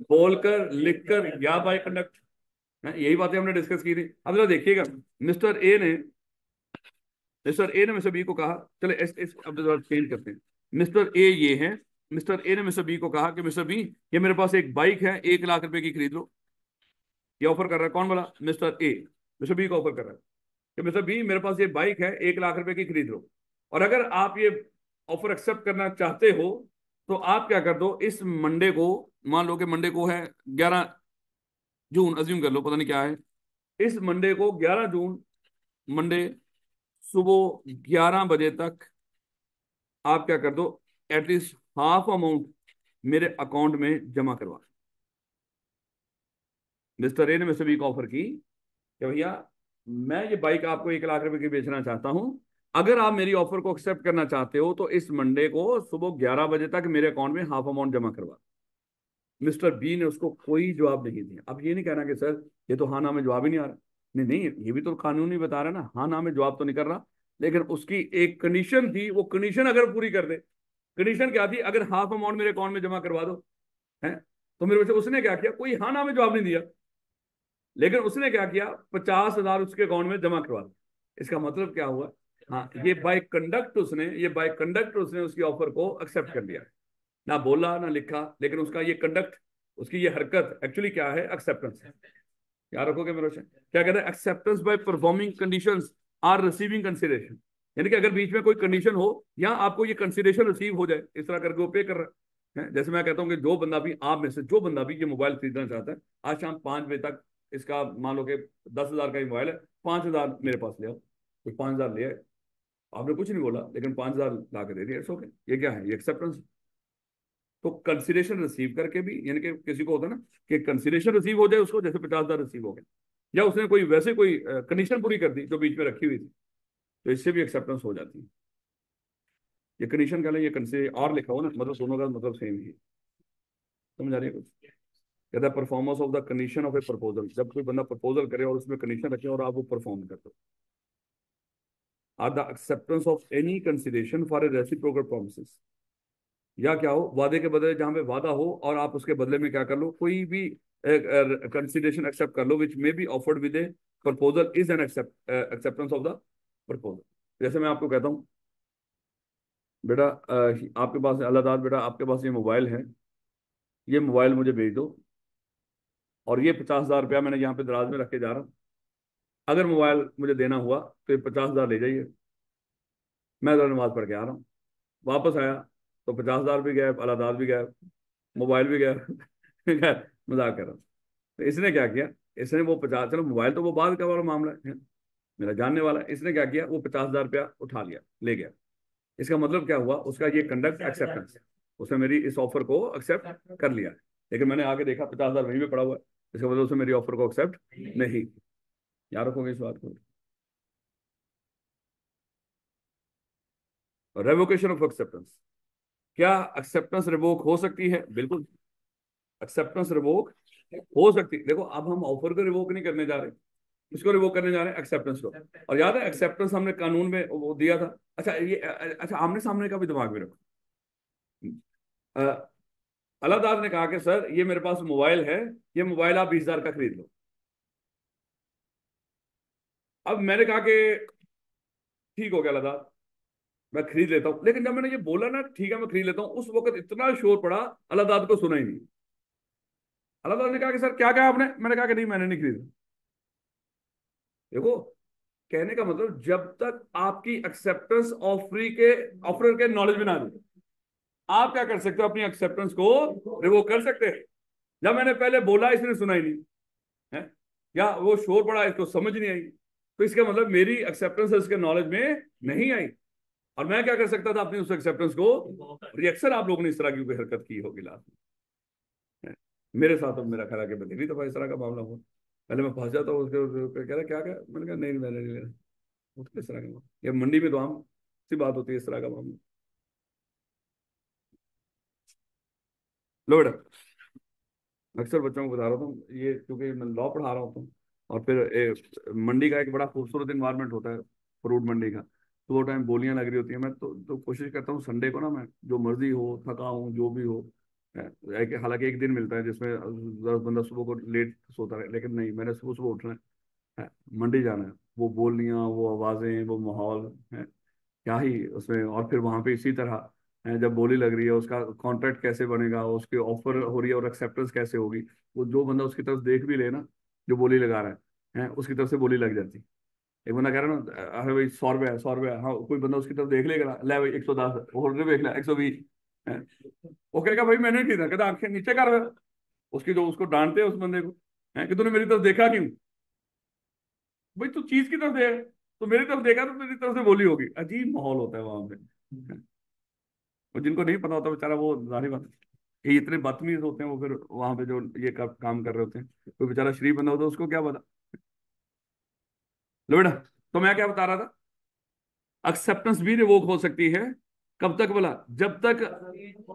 बोलकर, लिखकर या बाय कंडक्ट। यही बातें हमने डिस्कस की थी। अब जरा देखिएगा, मिस्टर ए ने मिस्टर ए ने मिस्टर बी को कहा, चले अब जरा चेंज करते हैं। मिस्टर ए ये है, मिस्टर ए ने मिस्टर बी को कहा कि मिस्टर बी, ये मेरे पास एक बाइक है, 1 लाख रुपए की, खरीद लो। ये ऑफर कर रहा है कौन बोला? मिस्टर ए मिस्टर बी को ऑफर कर रहा है कि मिस्टर बी मेरे पास ये बाइक है, 1 लाख रुपए की, खरीद लो। और अगर आप ये ऑफर एक्सेप्ट करना चाहते हो तो आप क्या कर दो, इस मंडे को, मान लो कि मंडे को है 11 जून, अज्यूम कर लो, पता नहीं क्या है, इस मंडे को 11 जून, मंडे सुबह 11 बजे तक आप क्या कर दो, एटलीस्ट हाफ अमाउंट मेरे अकाउंट में जमा करवा। मिस्टर ए ने मिस्टर बी को ऑफर की कि भैया मैं ये बाइक आपको 1 लाख रुपए की बेचना चाहता हूं, अगर आप मेरी ऑफर को एक्सेप्ट करना चाहते हो तो इस मंडे को सुबह 11 बजे तक मेरे अकाउंट में हाफ अमाउंट जमा करवा। मिस्टर बी ने उसको कोई जवाब नहीं दिया। अब ये नहीं कहना कि सर ये तो हाँ ना में जवाब ही नहीं आ रहा। नहीं नहीं, ये भी तो कानून ही बता रहा है ना, हाँ ना में जवाब तो नहीं कर रहा, लेकिन उसकी एक कंडीशन थी, वो कंडीशन अगर पूरी कर दे। कंडीशन क्या थी? अगर हाफ अमाउंट मेरे अकाउंट में जमा करवा दो है। तो मेरे बच्चे उसने क्या किया, कोई हाँ ना में जवाब नहीं दिया, लेकिन उसने क्या किया, 50,000 उसके अकाउंट में जमा करवा दिया। इसका मतलब क्या हुआ? हाँ, ये बाय कंडक्ट उसने उसकी ऑफर को एक्सेप्ट कर लिया। ना बोला ना लिखा, लेकिन उसका ये कंडक्ट, उसकी ये हरकत एक्चुअली क्या है? एक्सेप्टेंस है। याद रखोगे मेरे बच्चे, क्या कहते हैं? Acceptance by performing conditions or receiving consideration. यानी कि अगर बीच में कोई कंडीशन हो या आपको ये कंसिडरेशन रिसीव हो जाए, इस तरह करके वो पे कर रहा है। जैसे मैं कहता हूँ कि जो बंदा भी आप में से जो बंदा भी ये मोबाइल खरीदना चाहता है, आज शाम 5 बजे तक इसका, मान लो कि 10,000 का ही मोबाइल है, 5,000 मेरे पास ले आओ, तो 5,000 ले आए। आपने कुछ नहीं बोला लेकिन 5,000 ला के दे दिया, इट्स ओके। ये क्या है? ये एक्सेप्टेंस। तो कंसिडरेशन रिसीव करके भी, यानी कि किसी को होता है ना कि कंसिडरेशन रिसीव हो जाए उसको, जैसे 50,000 रिसीव हो गए, या उसने कोई वैसे कोई कंडीशन पूरी कर दी जो बीच में रखी हुई थी, तो इससे भी एक्सेप्टेंस हो जाती है। ये कंडीशन क्या है? ये कंसे और लिखा हो ना, मतलब दोनों का मतलब सेम ही है। समझ आ रही है कुछ? कहता है performance of the condition of A proposal, जब कोई बंदा प्रपोजल करे और उसमें कंडीशन रखे और आप वो परफॉर्म कर दो। Or the acceptance of any consideration for a reciprocal promises, या क्या हो, वादे के बदले जहां पे वादा हो और आप उसके बदले में क्या कर लो, कोई भी कंसिडरेशन एक्सेप्ट कर लो which may be offered with a proposal is an acceptance of the proposal. जैसे मैं आपको कहता हूँ बेटा, आपके पास अल्लाह ताला बेटा आपके पास ये मोबाइल है, ये मोबाइल मुझे भेज दो, और ये 50,000 रुपया मैंने यहाँ पे दराज में रख के जा रहा हूँ, अगर मोबाइल मुझे देना हुआ तो ये 50,000 ले जाइए, मैं तो नमाज पढ़ के आ रहा हूँ। वापस आया तो 50,000 भी गए, अल्लाह ताला भी गए, मोबाइल भी गया। मजाक कर रहा हूँ। तो इसने क्या किया, इसने वो 50, चलो मोबाइल तो वो बाद का वाला मामला है, मेरा जानने वाला है। इसने क्या किया, वो 50,000 रुपया उठा लिया, ले गया। इसका मतलब क्या हुआ, उसका ये कंडक्ट एक्सेप्टेंस, उसने मेरी इस ऑफर को एक्सेप्ट कर लिया। लेकिन मैंने आगे देखा 50,000 वहीं पे पड़ा हुआ है, इसका मतलब उसने मेरी ऑफर को एक्सेप्ट नहीं। याद रखोगे इस बात को। रेवोकेशन ऑफ एक्सेप्टेंस, क्या एक्सेप्टेंस रिवोक हो सकती है? बिल्कुल, एक्सेप्टेंस रिवोक हो सकती है। देखो अब हम ऑफर को रिवोक नहीं करने जा रहे, इसको रिवोक करने जा रहे हैं एक्सेप्टेंस को। और याद है एक्सेप्टेंस हमने कानून में वो दिया था। अच्छा ये अच्छा आमने सामने का भी दिमाग में रखो। अ, अल्लाह ताला ने कहा कि सर ये मेरे पास मोबाइल है, ये मोबाइल आप 20,000 का खरीद लो। अब मैंने कहा कि ठीक हो गया अल्लाह ताला, मैं खरीद लेता हूँ। लेकिन जब मैंने ये बोला ना ठीक है मैं खरीद लेता हूँ, उस वक्त इतना शोर पड़ा, अल्लाह ताला को सुना ही नहीं। अल्लाह ताला ने कहा कि सर क्या कहा आपने? मैंने कहा कि नहीं मैंने नहीं खरीदा। देखो कहने का मतलब जब तक आपकी एक्सेप्टेंस ऑफर के नॉलेज में ना दे, आप क्या कर सकते हो, अपनी एक्सेप्टेंस को रिवोक कर सकते हैं। जब मैंने पहले बोला इसने सुना ही नहीं है, या वो शोर पड़ा इसको समझ नहीं आई, तो इसका मतलब मेरी एक्सेप्टेंस इसके नॉलेज में नहीं आई। और मैं क्या कर सकता था अपनी उस एक्सेप्टेंस को, रिएक्शन आप लोगों ने इस तरह की कोई हरकत की होगी लास्ट में, मेरे साथ, तो मेरा ख्याल है कि पहली दफा इस तरह का मामला हुआ। पहले मैं फंस जाता हूँ उसके, कह रहा क्या क्या, मैंने कहा नहीं मैंने नहीं लेना। वो तो इस तरह का मामला, ये मंडी में तो आम सी बात होती है इस तरह का मामला। लो बेटा, अक्सर बच्चों को बता रहा हूँ ये, क्योंकि मैं लॉ पढ़ा रहा होता हूँ, और फिर मंडी का एक बड़ा खूबसूरत इन्वायरमेंट होता है, फ्रूट मंडी का। तो वो टाइम बोलियां लग रही होती है, मैं तो कोशिश करता हूँ संडे को ना, मैं जो मर्जी हो, थका हूँ जो भी हो, हालांकि एक दिन मिलता है जिसमें बंदा सुबह को लेट सोता है, लेकिन नहीं, मैंने सुबह सुबह उठना है, मंडी जाना है। वो बोलियां, वो आवाजें, वो माहौल है, क्या ही उसमें। और फिर वहां पे इसी तरह जब बोली लग रही है, उसका कॉन्ट्रैक्ट कैसे बनेगा, उसकी ऑफर हो रही है और एक्सेप्टेंस कैसे होगी, वो जो बंदा उसकी तरफ देख भी ले ना, जो बोली लगा रहा है, उसकी तरफ से बोली लग जाती। एक बंदा कह रहा है ना, अरे भाई 100 रुपया है, 100 रुपया है। हाँ कोई बंदा उसकी तरफ देख लेगा ना, ले भाई 110, और देख ले 120 है, वो कहेगा भाई मैंने नहीं खरीदा, कहता आंखें नीचे कर। उसकी जो उसको डांटते हैं उस बंदे को, है कि तूने मेरी तरफ देखा क्यों? भाई तू चीज की तरफ देख, तो मेरी तरफ देखा तो मेरी तरफ से बोली होगी। अजीब माहौल होता है वहां पे। और जिनको नहीं पता होता बेचारा, वो जाहिर बात है ये इतने बदतमीज होते हैं, वो फिर वहां पे जो ये काम कर रहे होते हैं, कोई बेचारा शरीफ बंदा होता है उसको क्या पता। लो बेटा, तो मैं क्या बता रहा था, एक्सेप्टेंस भी रिवोक हो सकती है। कब तक बोला? जब तक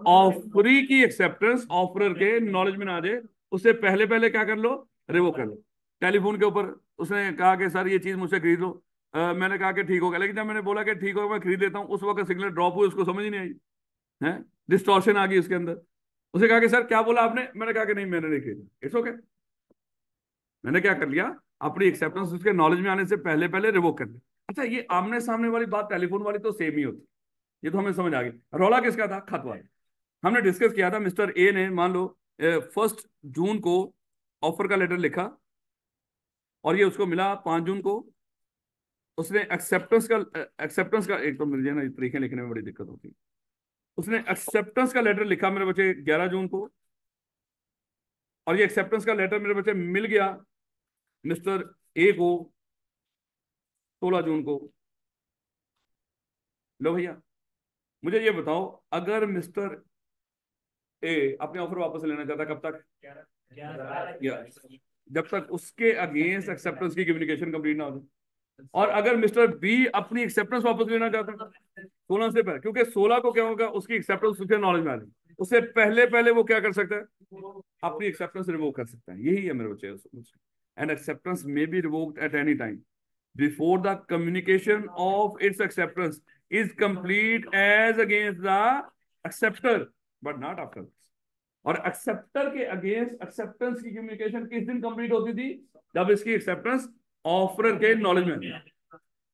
ऑफरी की एक्सेप्टेंस ऑफरर के नॉलेज में ना आ जाए, उससे पहले पहले क्या कर लो, रिवोक कर लो। टेलीफोन के ऊपर उसने कहा कि सर ये चीज मुझसे खरीद लो, मैंने कहा कि ठीक होगा, लेकिन जब मैंने बोला कि ठीक होगा मैं खरीद लेता हूँ, उस वक्त सिग्नल ड्रॉप हुई, उसको समझ ही नहीं आई है, डिस्टॉर्शन आ गई उसके अंदर। उसे कहा कि सर क्या बोला आपने? मैंने कहा कि नहीं मैंने नहीं खरीदा। इट्स ओके, मैंने क्या कर लिया, अपनी एक्सेप्टेंस उसके नॉलेज में आने से पहले पहले रिवोक कर लिया। अच्छा ये आमने सामने वाली बात टेलीफोन वाली तो सेम ही होती, ये तो हमें समझ आ गई। रौला किसका था? खत वाला। हमने डिस्कस किया था, मिस्टर ए ने मान लो 1 जून को ऑफर का लेटर लिखा, और ये उसको मिला 5 जून को। उसने एक्सेप्टेंस का एक तो मिल जाए ना, तरीके लिखने में बड़ी दिक्कत होती है। उसने एक्सेप्टेंस का लेटर लिखा मेरे बच्चे 11 जून को, और ये एक्सेप्टेंस का लेटर मेरे बच्चे मिल गया मिस्टर ए को 16 जून को। लो भैया, मुझे ये बताओ, अगर मिस्टर ए अपने ऑफर वापस लेना चाहता, कब तक? या जब तक उसके अगेंस्ट एक्सेप्टेंस की कम्युनिकेशन कंप्लीट ना हो जाए। और अगर मिस्टर बी अपनी एक्सेप्टेंस वापस लेना चाहता है 16 से पहले, क्योंकि 16 को क्या होगा, उसकी एक्सेप्टेंस उसके नॉलेज में आ जाए, उससे पहले पहले वो क्या कर सकता है, अपनी एक्सेप्टेंस रिवोक कर सकता है। यही है मेरे बच्चे। And acceptance may be revoked at any time before the communication of its acceptance is complete as against the acceptor but not after. और एक्सेप्टर के अगेंस्ट एक्सेप्टेंस की कम्युनिकेशन किस दिन कंप्लीट होती थी? जब इसकी एक्सेप्टेंस ऑफरर के नॉलेज में थी।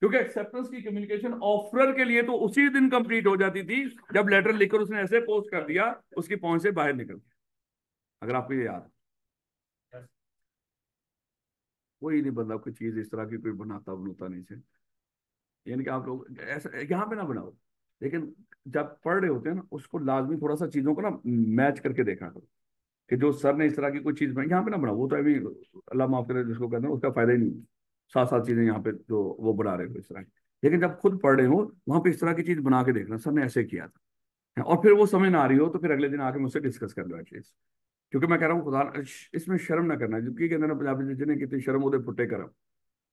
क्योंकि एक्सेप्टेंस की कम्युनिकेशन ऑफरर के लिए तो उसी दिन कंप्लीट हो जाती थी जब लेटर लिखकर उसने ऐसे पोस्ट कर दिया, उसकी पहुंच से बाहर निकल गया। अगर आपको ये याद है, कोई नहीं बंदा कोई चीज इस तरह की कोई बनाता बनता नहीं से। यानी कि आप लोग ऐसा यहाँ पे ना बनाओ, लेकिन जब पढ़ रहे होते हैं ना उसको लाजमी थोड़ा सा चीजों को ना मैच करके देखा करो कि जो सर ने इस तरह की कोई चीज बनाई यहाँ पे ना बनाओ, वो तो अभी अल्लाह माफ करे जिसको कहते हैं उसका फायदा ही नहीं। साथ साथ चीजें यहाँ पे जो वो बना रहे हो इस तरह की, लेकिन जब खुद पढ़ रहे हो वहां पे इस तरह की चीज बना के देखना सर ने ऐसे किया था, और फिर वो समझ ना आ रही हो तो फिर अगले दिन आके मुझसे डिस्कस कर लो एटलीस्ट। क्योंकि मैं कह रहा हूँ खुदा इसमें शर्म ना करना, क्योंकि कहते हैं ना पंजाबी जिन्हें कितनी शर्म होते पुट्टे करम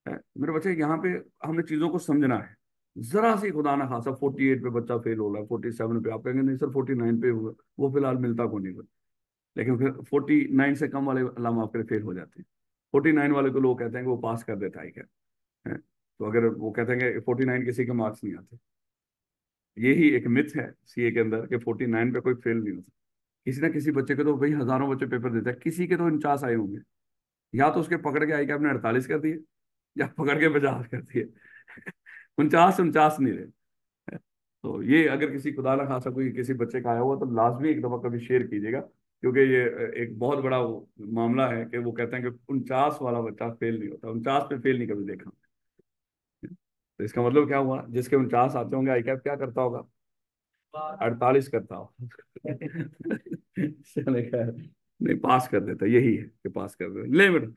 है। मेरे बच्चे यहाँ पे हमने चीजों को समझना है। जरा सी खुदा ना खासा 48 पे बच्चा फेल हो रहा है, 47 पे आप कहेंगे नहीं सर 49 पे हुआ, वो फिलहाल मिलता को नहीं। लेकिन फिर 49 से कम वाले अल्लाह माफ करे फेल हो जाते हैं। 49 वाले को लोग कहते हैं कि वो पास कर देता है क्या है। तो अगर वो कहते हैं कि 49 किसी के मार्क्स नहीं आते, यही एक मिथ है सीए के अंदर कि 49 पे कोई फेल नहीं होता। किसी ना किसी बच्चे के तो भाई हजारों बच्चे पेपर देते हैं, किसी के तो 49 आए होंगे। या तो उसके पकड़ के आई कि आपने 48 कर दिए, या पकड़ के 50 कर दिए। 49 नहीं रहे। तो ये अगर किसी खुदा ना खासा कोई किसी बच्चे का आया हुआ तो लाजमी एक दफा कभी शेयर कीजिएगा, क्योंकि ये एक बहुत बड़ा मामला है कि वो कहते हैं कि 49 वाला बच्चा फेल नहीं होता, 49 पे फेल नहीं कभी देखा। तो इसका मतलब क्या हुआ, जिसके 49 आते होंगे आई कैप क्या करता होगा? 48 करता हो। चले खैर, नहीं पास कर देता, यही है कि पास कर देता। ले बेटा।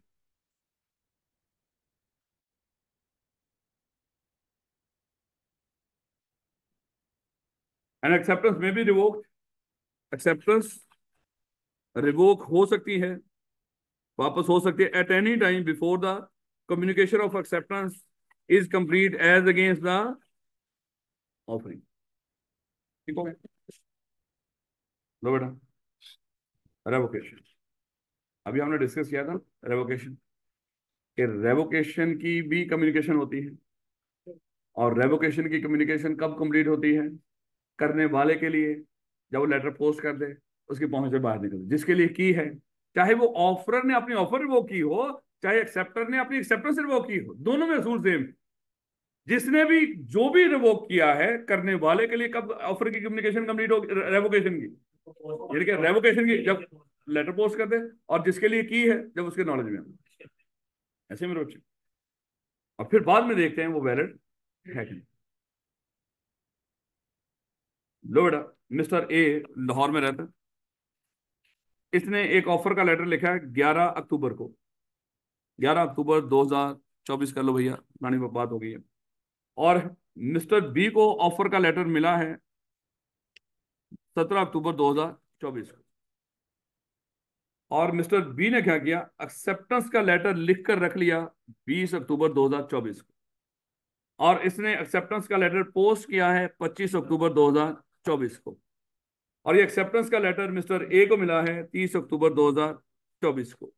एंड एक्सेप्टेंस में भी रिवोक, एक्सेप्टेंस रिवोक हो सकती है, वापस हो सकती है at any time before the communication of acceptance is complete as against the offering. ठीक हो गया? लो बेटा, रेवोकेशन। अभी हमने डिस्कस किया था रेवोकेशन, कि रेवोकेशन की भी कम्युनिकेशन होती है। और रेवोकेशन की कम्युनिकेशन कब कंप्लीट होती है? करने वाले के लिए, जब वो लेटर पोस्ट कर दे, उसकी पहुंच से बाहर निकल जिसके लिए की है। चाहे वो ऑफरर ने अपनी ऑफर वो की हो, चाहे एक्सेप्टर ने अपनी एक्सेप्टेंस वो की हो, दोनों में असूल सेम। जिसने भी जो भी रिवोक किया है, करने वाले के लिए कब ऑफर की कम्युनिकेशन कंप्लीट होगी? रेवोकेशन की, यानी कि रेवोकेशन की जब लेटर पोस्ट कर दे, और जिसके लिए की है जब उसके नॉलेज में हो। ऐसे मेरे बच्चे, और फिर बाद में देखते हैं वो वैलिड है कि नहीं। लो बेटा, मिस्टर ए लाहौर में रहता है, इसने एक ऑफर का लेटर लिखा है 11 अक्टूबर को। 11 अक्टूबर 2024 कर लो भैया, रानी में बात हो गई है। और मिस्टर बी को ऑफर का लेटर मिला है 17 अक्टूबर 2024 को। और मिस्टर बी ने क्या किया, एक्सेप्टेंस का लेटर लिखकर रख लिया 20 अक्टूबर 2024 को। और इसने एक्सेप्टेंस का लेटर पोस्ट किया है 25 अक्टूबर 2024 को। और ये एक्सेप्टेंस का लेटर मिस्टर ए को मिला है 30 अक्टूबर 2024 को।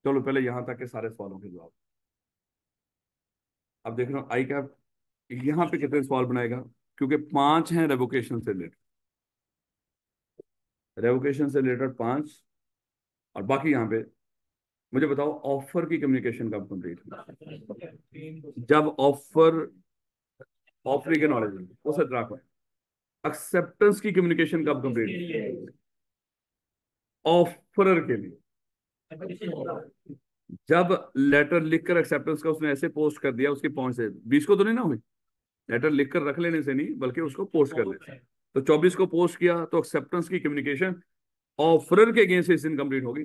चलो पहले यहां तक के सारे सवालों के जवाब। अब देख रहा हूँ आई कैप यहाँ पे कितने सवाल बनाएगा, क्योंकि 5 हैं रेवोकेशन से रिलेटेड। रेवोकेशन से रिलेटेड 5, और बाकी यहाँ पे मुझे बताओ ऑफर की कम्युनिकेशन कब कंप्लीट हुई? जब ऑफर ऑफर के नॉलेज में उस तरह का। एक्सेप्टेंस की कम्युनिकेशन कब कंप्लीट हुई? ऑफरर के लिए, जब लेटर लिखकर एक्सेप्टेंस का उसने ऐसे पोस्ट कर दिया, उसकी पहुंच से 20 को तो नहीं ना हुई, लेटर लिखकर रख लेने से नहीं बल्कि उसको पोस्ट कर लेते। तो 24 को पोस्ट किया तो एक्सेप्टेंस की कम्युनिकेशन ऑफरर के अगेंस्ट इस दिन कंप्लीट होगी।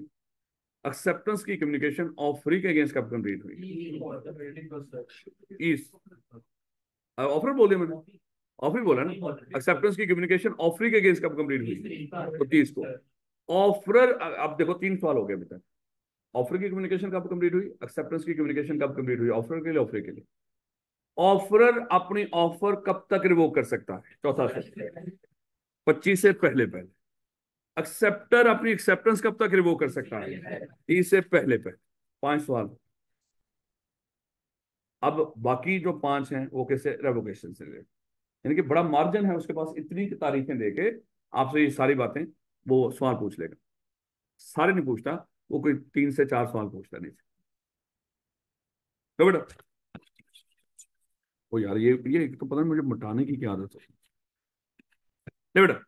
एक्सेप्टेंस की कम्युनिकेशन ऑफरी के अगेंस्ट कब कंप्लीट हुई? इस ऑफर बोले मैंने, ऑफर बोला ना। एक्सेप्टेंस की कम्युनिकेशन ऑफरी के अगेंस्ट कब कंप्लीट हुई? तो 30 को। ऑफरर, अब देखो 3 सवाल हो गए अभी तक। ऑफर की कम्युनिकेशन कब कंप्लीट हुई, एक्सेप्टेंस की कम्युनिकेशन कब कंप्लीट हुई, ऑफर के लिए ऑफर के लिए। ऑफरर अपनी ऑफर कब तक रिवोक कर सकता है? चौथा सवाल, 25 से पहले पहले। एक्सेप्टर अपनी एक्सेप्टेंस कब तक रिवोक कर सकता है? 30 से पहले पहले। 5 सवाल। अब बाकी जो 5 हैं वो कैसे रेवोकेशन से रिलेटेड, यानी कि बड़ा मार्जिन है उसके पास, इतनी तारीखें देके आपसे ये सारी बातें वो सवाल पूछ लेगा। सारे नहीं पूछता, वो कोई 3 से 4 सवाल पूछता नहीं। तो बेटा, ओ यार ये तो पता नहीं मुझे मिटाने की क्या आदत है। ले बेटा,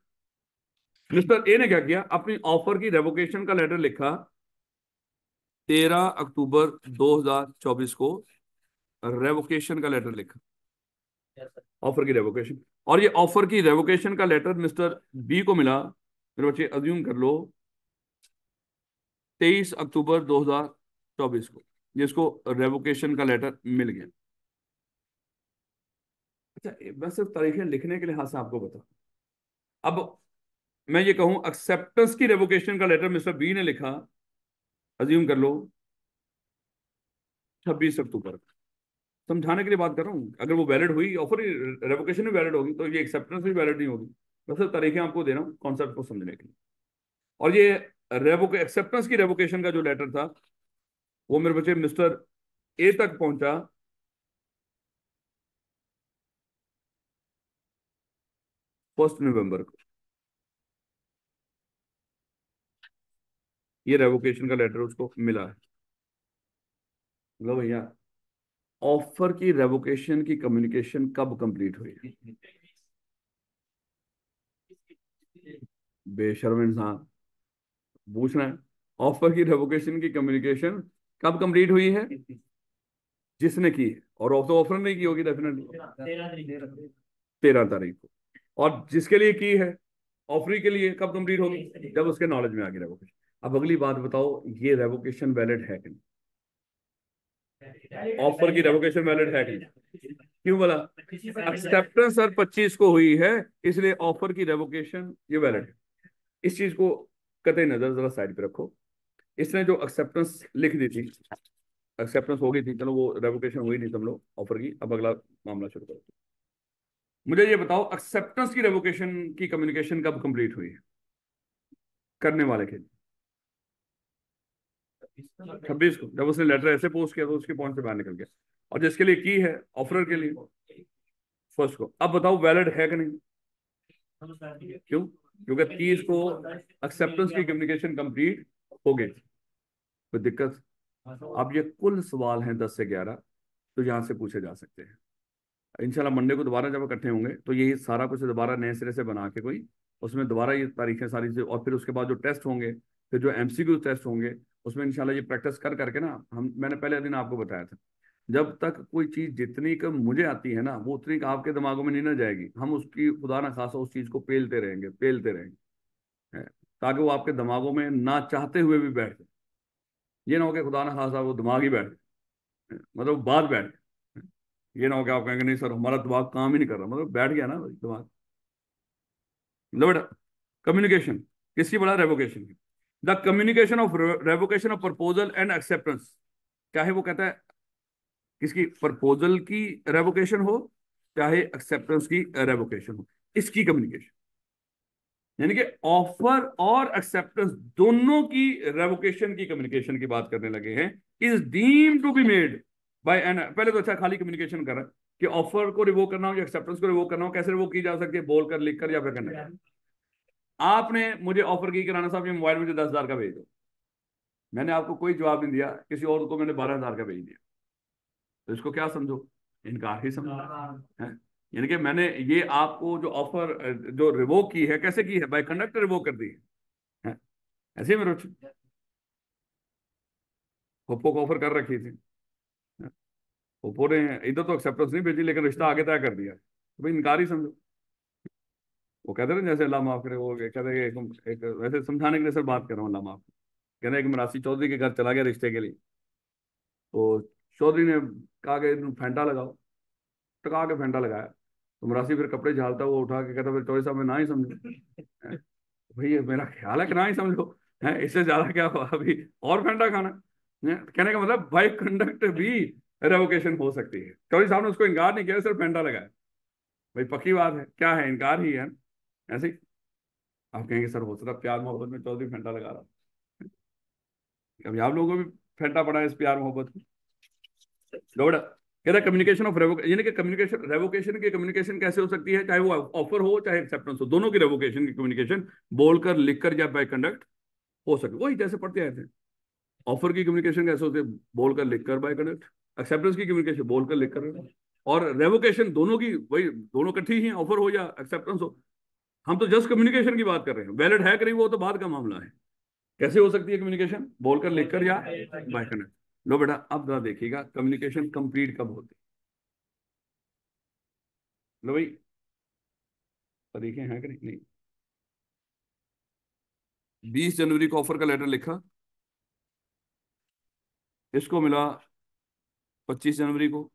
मिस्टर ए ने क्या किया, अपनी ऑफर की रेवोकेशन का लेटर लिखा 13 अक्टूबर 2024 को। रेवोकेशन का लेटर लिखा, ऑफर की रेवोकेशन। और ये ऑफर की रेवोकेशन का लेटर मिस्टर बी को मिला, मेरे बच्चे अज्यूम कर लो, 23 अक्टूबर 2024 को, जिसको रेवोकेशन का लेटर मिल गया। अच्छा, मैं सिर्फ तारीखें लिखने के लिहाज से आपको बता, अब मैं ये कहूं एक्सेप्टेंस की रेवोकेशन का लेटर मिस्टर बी ने लिखा, अज्यूम कर लो 26 अक्टूबर। समझाने के लिए बात कर रहा हूँ, अगर वो वैलिड हुई ऑफर, रेवोकेशन भी वैलिड होगी, तो ये एक्सेप्टेंस भी वैलिड नहीं होगी। मैं सिर्फ तारीखें आपको दे रहा हूँ कॉन्सेप्ट को समझने के लिए। और ये एक्सेप्टेंस की रेवोकेशन का जो लेटर था, वो मेरे बच्चे मिस्टर ए तक पहुंचा 1 नवंबर को। ये रेवोकेशन का लेटर उसको मिला है। लो भैया, ऑफर की रेवोकेशन की कम्युनिकेशन कब कंप्लीट हुई? बेशर्म इंसान, पूछना है ऑफर की रेवोकेशन की कम्युनिकेशन कब कंप्लीट हुई है? जिसने की है, और ऑफ तो ऑफर नहीं की होगी डेफिनेटली 13 तारीख को। और जिसके लिए की है, ऑफरी के लिए, कब कंप्लीट होगी? जब उसके नॉलेज में आ गई रेवोकेशन। अब अगली बात बताओ, ये रेवोकेशन वैलिड है कि नहीं? ऑफर की रेवोकेशन वैलिड है कि नहीं? क्यों बोला? एक्सेप्टेंस सर 25 को हुई है, इसलिए ऑफर की रेवोकेशन ये वैलिड है। इस चीज को कतई नजर जरा साइड पे रखो। इसने जो एक्सेप्टेंस लिख दी थी, एक्सेप्टेंस हो गई थी, चलो वो रेवोकेशन हुई नहीं समझ लो ऑफर की। अब अगला मामला शुरू करो। मुझे ये बताओ, एक्सेप्टेंस की रेवोकेशन की कम्युनिकेशन कब कंप्लीट हुई है करने वाले के? 26 को, जब उसने लेटर ऐसे पोस्ट किया तो उसके पॉइंट से बाहर निकल गया। और जिसके लिए की है, ऑफरर के लिए, फर्स्ट को। अब बताओ वैलिड है कि नहीं? क्यों? क्योंकि 30 को एक्सेप्टेंस की कम्युनिकेशन कंप्लीट हो गई। कोई दिक्कत? अब ये कुल सवाल हैं 10 से 11, तो यहाँ से पूछे जा सकते हैं। इंशाल्लाह मंडे को दोबारा जब इकट्ठे होंगे तो यही सारा कुछ दोबारा नए सिरे से बना के कोई, उसमें दोबारा ये तारीखें सारी से, और फिर उसके बाद जो टेस्ट होंगे, फिर जो एमसीक्यू टेस्ट होंगे, उसमें इंशाल्लाह ये प्रैक्टिस कर करके ना, हम मैंने पहले दिन आपको बताया था, जब तक कोई चीज जितनी का मुझे आती है ना, वो उतनी का आपके दिमागों में नहीं ना जाएगी, हम उसकी खुदा ना खासा उस चीज को पेलते रहेंगे, पेलते रहेंगे, है, ताकि वो आपके दिमागों में ना चाहते हुए भी बैठ जाए। ये ना हो कि खुदा ना खासा वो दिमाग ही बैठ जाए, मतलब बात बैठ जाए। ये ना हो कि आप कहेंगे नहीं सर हमारा दिमाग काम ही नहीं कर रहा, मतलब बैठ गया ना भाई दिमाग। मतलब कम्युनिकेशन किसकी बड़ा? रेवोकेशन की। The communication of revocation of proposal and acceptance, चाहे वो कहता है किसकी प्रपोजल की रेवोकेशन हो, चाहे एक्सेप्टेंस की रेवोकेशन हो, इसकी कम्युनिकेशन, यानी कि ऑफर और एक्सेप्टेंस दोनों की रेवोकेशन की कम्युनिकेशन की बात करने लगे हैं। Is deem to be made by an, पहले तो अच्छा खाली कम्युनिकेशन कर रहा है कि ऑफर को रिवोक करना हो या एक्सेप्टेंस को रिवोक करना हो, कैसे रिवोक की जा सकती है? बोलकर, लिखकर, या फिर करना। आपने मुझे ऑफर की कि राणा साहब ये मोबाइल मुझे 10,000 का भेज दो, मैंने आपको कोई जवाब नहीं दिया, किसी और को मैंने 12,000 का भेज दिया, तो इसको क्या समझो? इनकार ही समझो, है? यानी कि मैंने ये आपको जो ऑफर जो रिवोक की है, कैसे की है? बाय कंडक्ट रिवोक कर दी है। ऐसे ही मेरे ओप्पो को ऑफर कर रखी थी, ओप्पो ने इधर तो एक्सेप्टेंस नहीं भेजी, लेकिन रिश्ता आगे तय कर दिया, तो भाई इनकार ही समझो। वो कहते थे जैसे अल्लाह माफ करे, वो कहते थे एक वैसे समझाने के लिए सर बात कर रहा हूँ, अल्लाह माफ। कहते एक मरासी चौधरी के घर चला गया रिश्ते के लिए, तो चौधरी ने कहा कि फैंटा लगाओ, टका के फैंटा लगाया, तो मरासी फिर कपड़े झालता हुआ उठा के कहता फिर चौधरी साहब मैं ना ही समझो, हैं? भाई ये मेरा ख्याल है कि ना ही समझो, है इससे ज्यादा क्या हुआ अभी, और फैंटा खाना है? कहने का मतलब भाई कंडक्ट भी रेवोकेशन हो सकती है। चौधरी साहब ने उसको इनकार नहीं किया, सिर्फ फैंटा लगाया। भाई पक्की बात है, क्या है, इनकार ही है ना? ऐसे ही आप कहेंगे सर हो सकता प्यार मोहब्बत में चौधरी फैंटा लगा रहा, कभी आप लोगों को भी फेंटा पड़ा है इस प्यार मोहब्बत में? गौड़ा, कह रहा कम्युनिकेशन ऑफ रेवोकेशन, यानी कि कम्युनिकेशन रेवोकेशन की कम्युनिकेशन कैसे हो सकती है, चाहे वो ऑफर हो चाहे एक्सेप्टेंस हो, दोनों की रेवोकेशन की कम्युनिकेशन बोलकर लिखकर या बाय कंडक्ट हो सके। वही जैसे पढ़ते आए थे, ऑफर की कम्युनिकेशन कैसे होती है, बोलकर लिखकर बाय कंडक्ट। एक्सेप्टेंस की कम्युनिकेशन बोलकर लिखकर। और रेवोकेशन दोनों की वही, दोनों इकट्ठी ही, ऑफर हो या एक्सेप्टेंस हो। हम तो जस्ट कम्युनिकेशन की बात कर रहे हैं, वैलिड है कि नहीं वो तो बाद का मामला है। कैसे हो सकती है कम्युनिकेशन, बोलकर लिखकर या बाय कंडक्ट। लो बेटा अब जरा देखिएगा कम्युनिकेशन कंप्लीट कब होती है। लो भाई तरीके हैं कि नहीं, नहीं। 20 जनवरी को ऑफर का लेटर लिखा, इसको मिला 25 जनवरी को।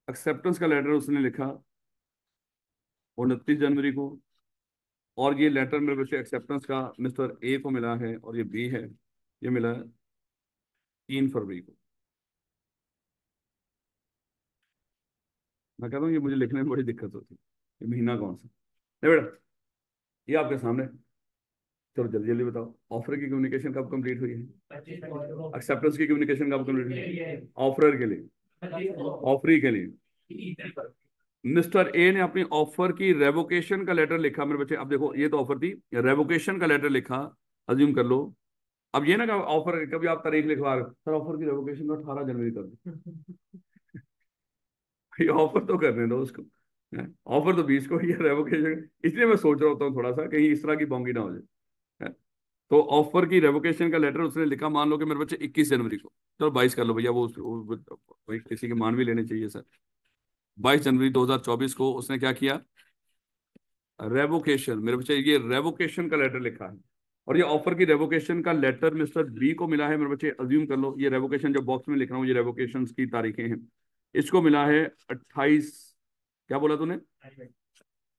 एक्सेप्टेंस का लेटर उसने लिखा 29 जनवरी को। और ये लेटर मेरे बच्चे एक्सेप्टेंस का मिस्टर ए को मिला है, और ये बी है, ये मिला है 3 फरवरी को। मैं कहता हूँ ये मुझे लिखने में बड़ी दिक्कत होती है, ये महीना कौन सा। नहीं बेटा ये आपके सामने, चलो जल्दी जल्दी बताओ, ऑफर की कम्युनिकेशन कब कंप्लीट हुई है, एक्सेप्टेंस की कम्युनिकेशन कब कंप्लीट हुई है, ऑफर के लिए, ऑफरी के लिए। मिस्टर ए ने अपनी ऑफर की रेवोकेशन का लेटर लिखा मेरे बच्चे। अब देखो ये तो ऑफर थी, रेवोकेशन का लेटर लिखा, अज्यूम कर लो। अब ये ना कि ऑफर कभी आप तारीख लिखवा रहे हो, सर ऑफर की रेवोकेशन को 18 जनवरी कर दो। ये ऑफर तो करने दो उसको, ऑफर तो 20 को ही है, रेवोकेशन इसलिए मैं सोच रहा होता हूँ थोड़ा सा कहीं इस तरह की बोंगी ना हो जाए। है? तो ऑफर की रेवोकेशन का लेटर उसने लिखा, मान लो कि मेरे बच्चे 21 जनवरी को, चलो 22 कर लो भैया, वो किसी के मान भी लेने चाहिए सर। 22 जनवरी 2024 को उसने क्या किया, रेवोकेशन, मेरे बच्चे ये रेवोकेशन का लेटर लिखा है। और ये ऑफर की रेवोकेशन का लेटर मिस्टर बी को मिला है मेरे बच्चे, अज्यूम कर लो ये रेवोकेशन जो बॉक्स में लिख रहा हूँ ये रेवोकेशन की तारीखें हैं। इसको मिला है 28, क्या बोला तूने,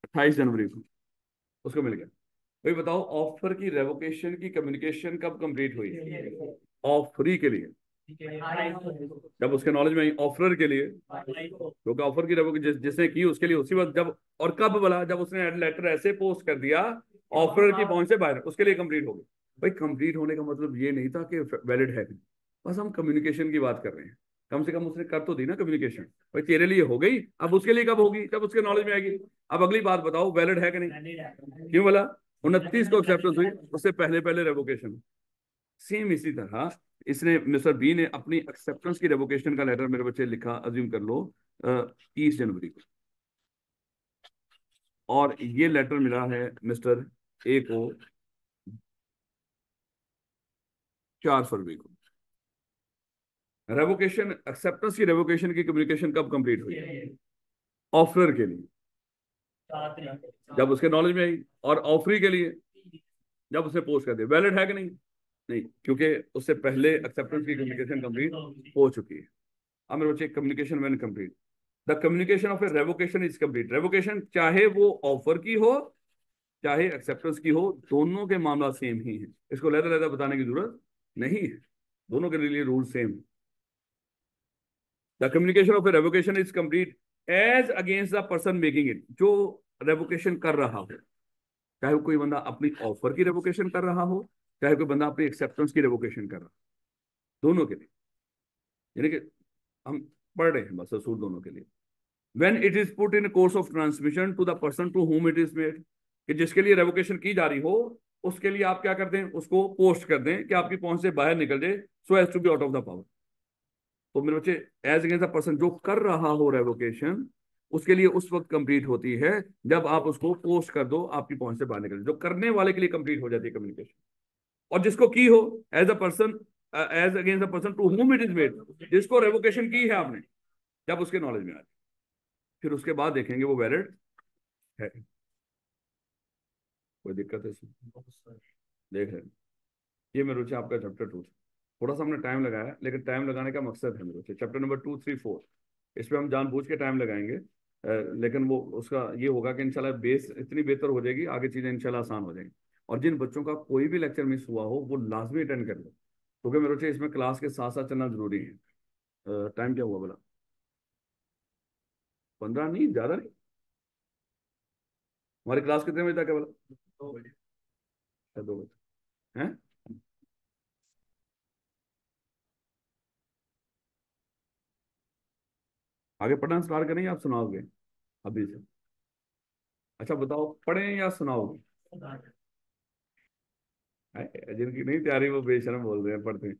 28 जनवरी को उसको मिल गया। भाई बताओ ऑफर की रेवोकेशन की कम्युनिकेशन कब कंप्लीट हुई, ऑफरी के लिए, जब उसके नॉलेज में आई, ऑफरर के लिए क्योंकि ऑफर की जिसने की उसके लिए उसी वक्त जब, और कब बोला, जब उसने लेटर ऐसे पोस्ट कर दिया ऑफरर की पहुंच से बाहर, उसके लिए कंप्लीट हो गई। भाई कंप्लीट होने का मतलब ये नहीं था कि वैलिड है, बस हम कम्युनिकेशन की बात कर रहे हैं। कम से कम उसने कर तो दी ना कम्युनिकेशन, भाई तेरे लिए हो गई, अब उसके लिए कब होगी, जब उसके नॉलेज में आएगी। अब अगली बात बताओ वैलिड है कि नहीं, क्यों बोला 29 को एक्सेप्टेंस हुई, उससे पहले पहले रेवोकेशन। सेम इसी तरह इसने मिस्टर बी ने अपनी एक्सेप्टेंस की रेवोकेशन का लेटर मेरे बच्चे लिखा, अज्यूम कर लो 30 जनवरी को। और ये लेटर मिला है मिस्टर ए को 4 फरवरी को। रेवोकेशन, एक्सेप्टेंस की रेवोकेशन की कम्युनिकेशन कब कंप्लीट हुई, ऑफर के लिए जब उसके नॉलेज में आई, और ऑफरी के लिए जब उसे पोस्ट कर दिया। वैलिड है कि नहीं, नहीं, क्योंकि उससे पहले एक्सेप्टेंस की कम्युनिकेशन कंप्लीट हो चुकी है। अब मेरे बच्चे communication when complete, the communication of a revocation is complete. Revocation चाहे वो ऑफर की हो चाहे एक्सेप्टेंस की हो, दोनों के मामला सेम ही है, इसको लहदा लहदा बताने की जरूरत नहीं है, दोनों के लिए rule same. The communication of a revocation is complete as against the person making it, जो रेवोकेशन कर रहा हो, चाहे वो कोई बंदा अपनी ऑफर की रेवोकेशन कर रहा हो, चाहे कोई बंदा अपनी एक्सेप्टेंस की रेवोकेशन कर रहा हो, दोनों के लिए, यानी कि हम पढ़ रहे हैं बस असूल दोनों के लिए। when it is put in a course of transmission to the person to whom it is made, कि जिसके लिए रेवोकेशन की जा रही हो उसके लिए आप क्या कर दें, उसको पोस्ट कर दें कि आपकी पहुंच से बाहर निकल जाए, so as to be out of the power. तो मेरे बच्चे एज अगेंस्ट द पर्सन जो कर रहा हो रेवोकेशन, उसके लिए उस वक्त कंप्लीट होती है जब आप उसको पोस्ट कर दो, आपकी पहुंच से बाहर निकल जाए। जो करने वाले के लिए कंप्लीट हो जाती है कम्युनिकेशन, और जिसको की हो as a person, as against the person to whom it is made, जिसको रेवोकेशन की है आपने, जब उसके नॉलेज में आए, फिर उसके बाद देखेंगे वो वैलिड है। कोई दिक्कत है इसमें, देख रहे हैं। ये मेरे बच्चे आपका चैप्टर 2 थोड़ा सा हमने टाइम लगाया, लेकिन टाइम लगाने का मकसद है मेरे बच्चे, चैप्टर नंबर 2, 3, 4 इस पे हम जानबूझ के टाइम लगाएंगे। लेकिन वो उसका ये होगा कि इंशाल्लाह बेस इतनी बेहतर हो जाएगी, आगे चीज़ें इंशाल्लाह आसान हो जाएंगी। और जिन बच्चों का कोई भी लेक्चर मिस हुआ हो वो लाजमी अटेंड कर लो, क्योंकि मेरे बच्चे इसमें क्लास के साथ साथ चलना जरूरी है। टाइम क्या हुआ बोला, 15 नहीं, ज़्यादा नहीं। हमारी क्लास कितने बजे तक है बोला, 2 बजे, 2 बजे हैं। आगे पढ़ना स्टार्ट करें या आप सुनाओगे अभी से? अच्छा बताओ, पढ़ें या सुनाओगे? जिनकी नहीं तैयारी वो बेशर्म बोल रहे हैं पढ़ते हैं।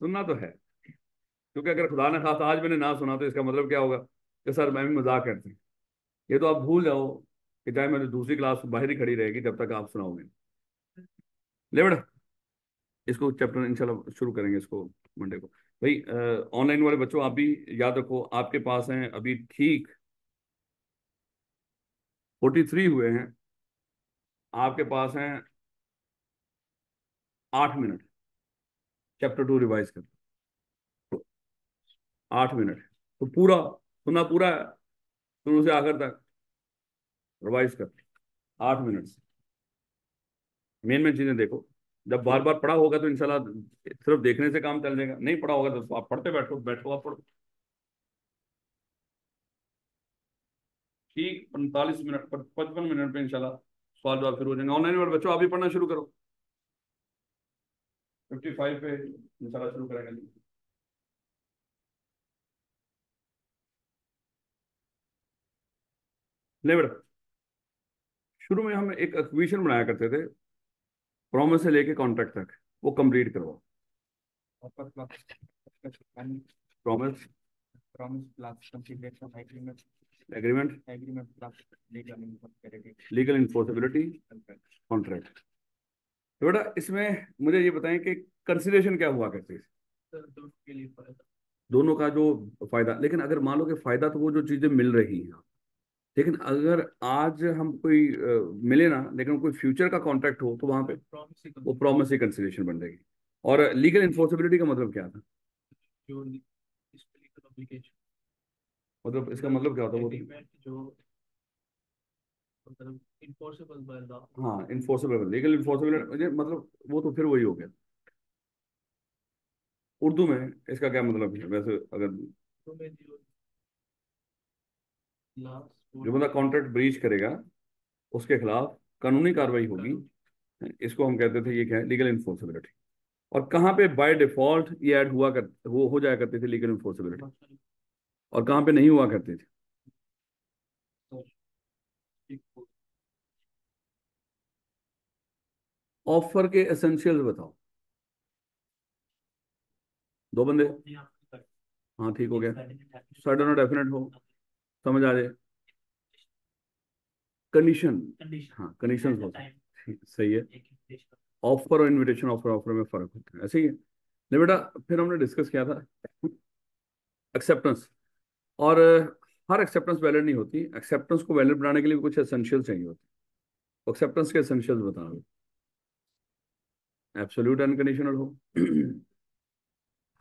सुनना तो है, क्योंकि अगर खुदा न खास्ता आज मैंने ना सुना तो इसका मतलब क्या होगा कि सर मैं भी मजाक करते हैं। ये तो आप भूल जाओ कि चाहे मेरी दूसरी क्लास बाहर ही खड़ी रहेगी जब तक आप सुनाओगे। ले बेटा, इसको चैप्टर इंशाल्लाह शुरू करेंगे इसको मंडे को। भाई ऑनलाइन वाले बच्चों, आप भी याद रखो, आपके पास हैं अभी ठीक 43 हुए हैं, आपके पास हैं 8 मिनट चैप्टर 2 रिवाइज कर। 8 मिनट तो पूरा सुनना, पूरा है, शुरू से आखिर तक रिवाइज कर, 8 मिनट से मेन मेन चीजें देखो। जब बार बार पढ़ा होगा तो इंशाल्लाह सिर्फ देखने से काम चल जाएगा, नहीं पढ़ा होगा तो आप पढ़ते बैठो बैठो आप पढ़ो। ठीक 45 मिनट पर 55 मिनट पे इंशाल्लाह सवाल जवाब शुरू हो जाएंगे। ऑनलाइन वाले बच्चों आप भी पढ़ना शुरू करो, 55 पे इंशाल्लाह शुरू करेंगे। ले बेटा, शुरू में हम एक इक्वेशन बनाया करते थे, प्रॉमिस से लेके कॉन्ट्रैक्ट तक, वो कंप्लीट करवाओ। Promise, promise plus consideration agreement, agreement, agreement plus legal impossibility, legal enforceability, contract. Contract. तो बेटा इसमें मुझे ये बताएं कि कंसिडरेशन क्या हुआ करती है? तो दोनों के लिए फायदा। दोनों का जो फायदा, लेकिन अगर मान लो कि फायदा तो वो जो चीजें मिल रही हैं, लेकिन अगर आज हम कोई मिले ना, लेकिन कोई फ्यूचर का कॉन्ट्रैक्ट हो तो वहां पे प्रॉमिस ही वो प्रॉमिस ही कंसिडरेशन बन जाएगी। और लीगल इन्फोर्सेबिलिटी का मतलब क्या था? जो इस पे लीगल ऑब्लिगेशन, मतलब इसका मतलब क्या होता है वो? एग्रीमेंट जो मतलब इन्फोर्सेबल बाय लॉ। हाँ, इन्फोर्सेबल, लीगल इन्फोर्सेबिलिटी मतलब वो तो फिर वही हो गया। उर्दू में इसका क्या मतलब है वैसे? अगर तो में जो लास्ट जो बंदा कॉन्ट्रैक्ट ब्रीच करेगा उसके खिलाफ कानूनी कार्रवाई होगी, इसको हम कहते थे, ये क्या है? लीगल इन्फोर्सेबिलिटी। और कहाँ पे बाय डिफॉल्ट ये ऐड हुआ कर, वो हो जाया करती थी लीगल इन्फोर्सेबिलिटी, और कहाँ पे नहीं हुआ करती थी? ऑफर के एसेंशियल्स बताओ, दो बंदे, हाँ ठीक हो गया, सडन और डेफिनेट हो, समझ आ जाए, कंडीशन, हाँ कंडीशन हो, सही है। ऑफर और इनविटेशन ऑफर, ऑफर में फर्क होता है, ऐसे ही है। नहीं बेटा, फिर हमने डिस्कस किया था एक्सेप्टेंस, और हर एक्सेप्टेंस वैलिड नहीं होती, एक्सेप्टेंस को वैलिड बनाने के लिए कुछ एसेंशियल चाहिए होते हैं। एक्सेप्टेंस के एसेंशियल्स बताओ। एब्सोल्यूट अनकंडीशनल हो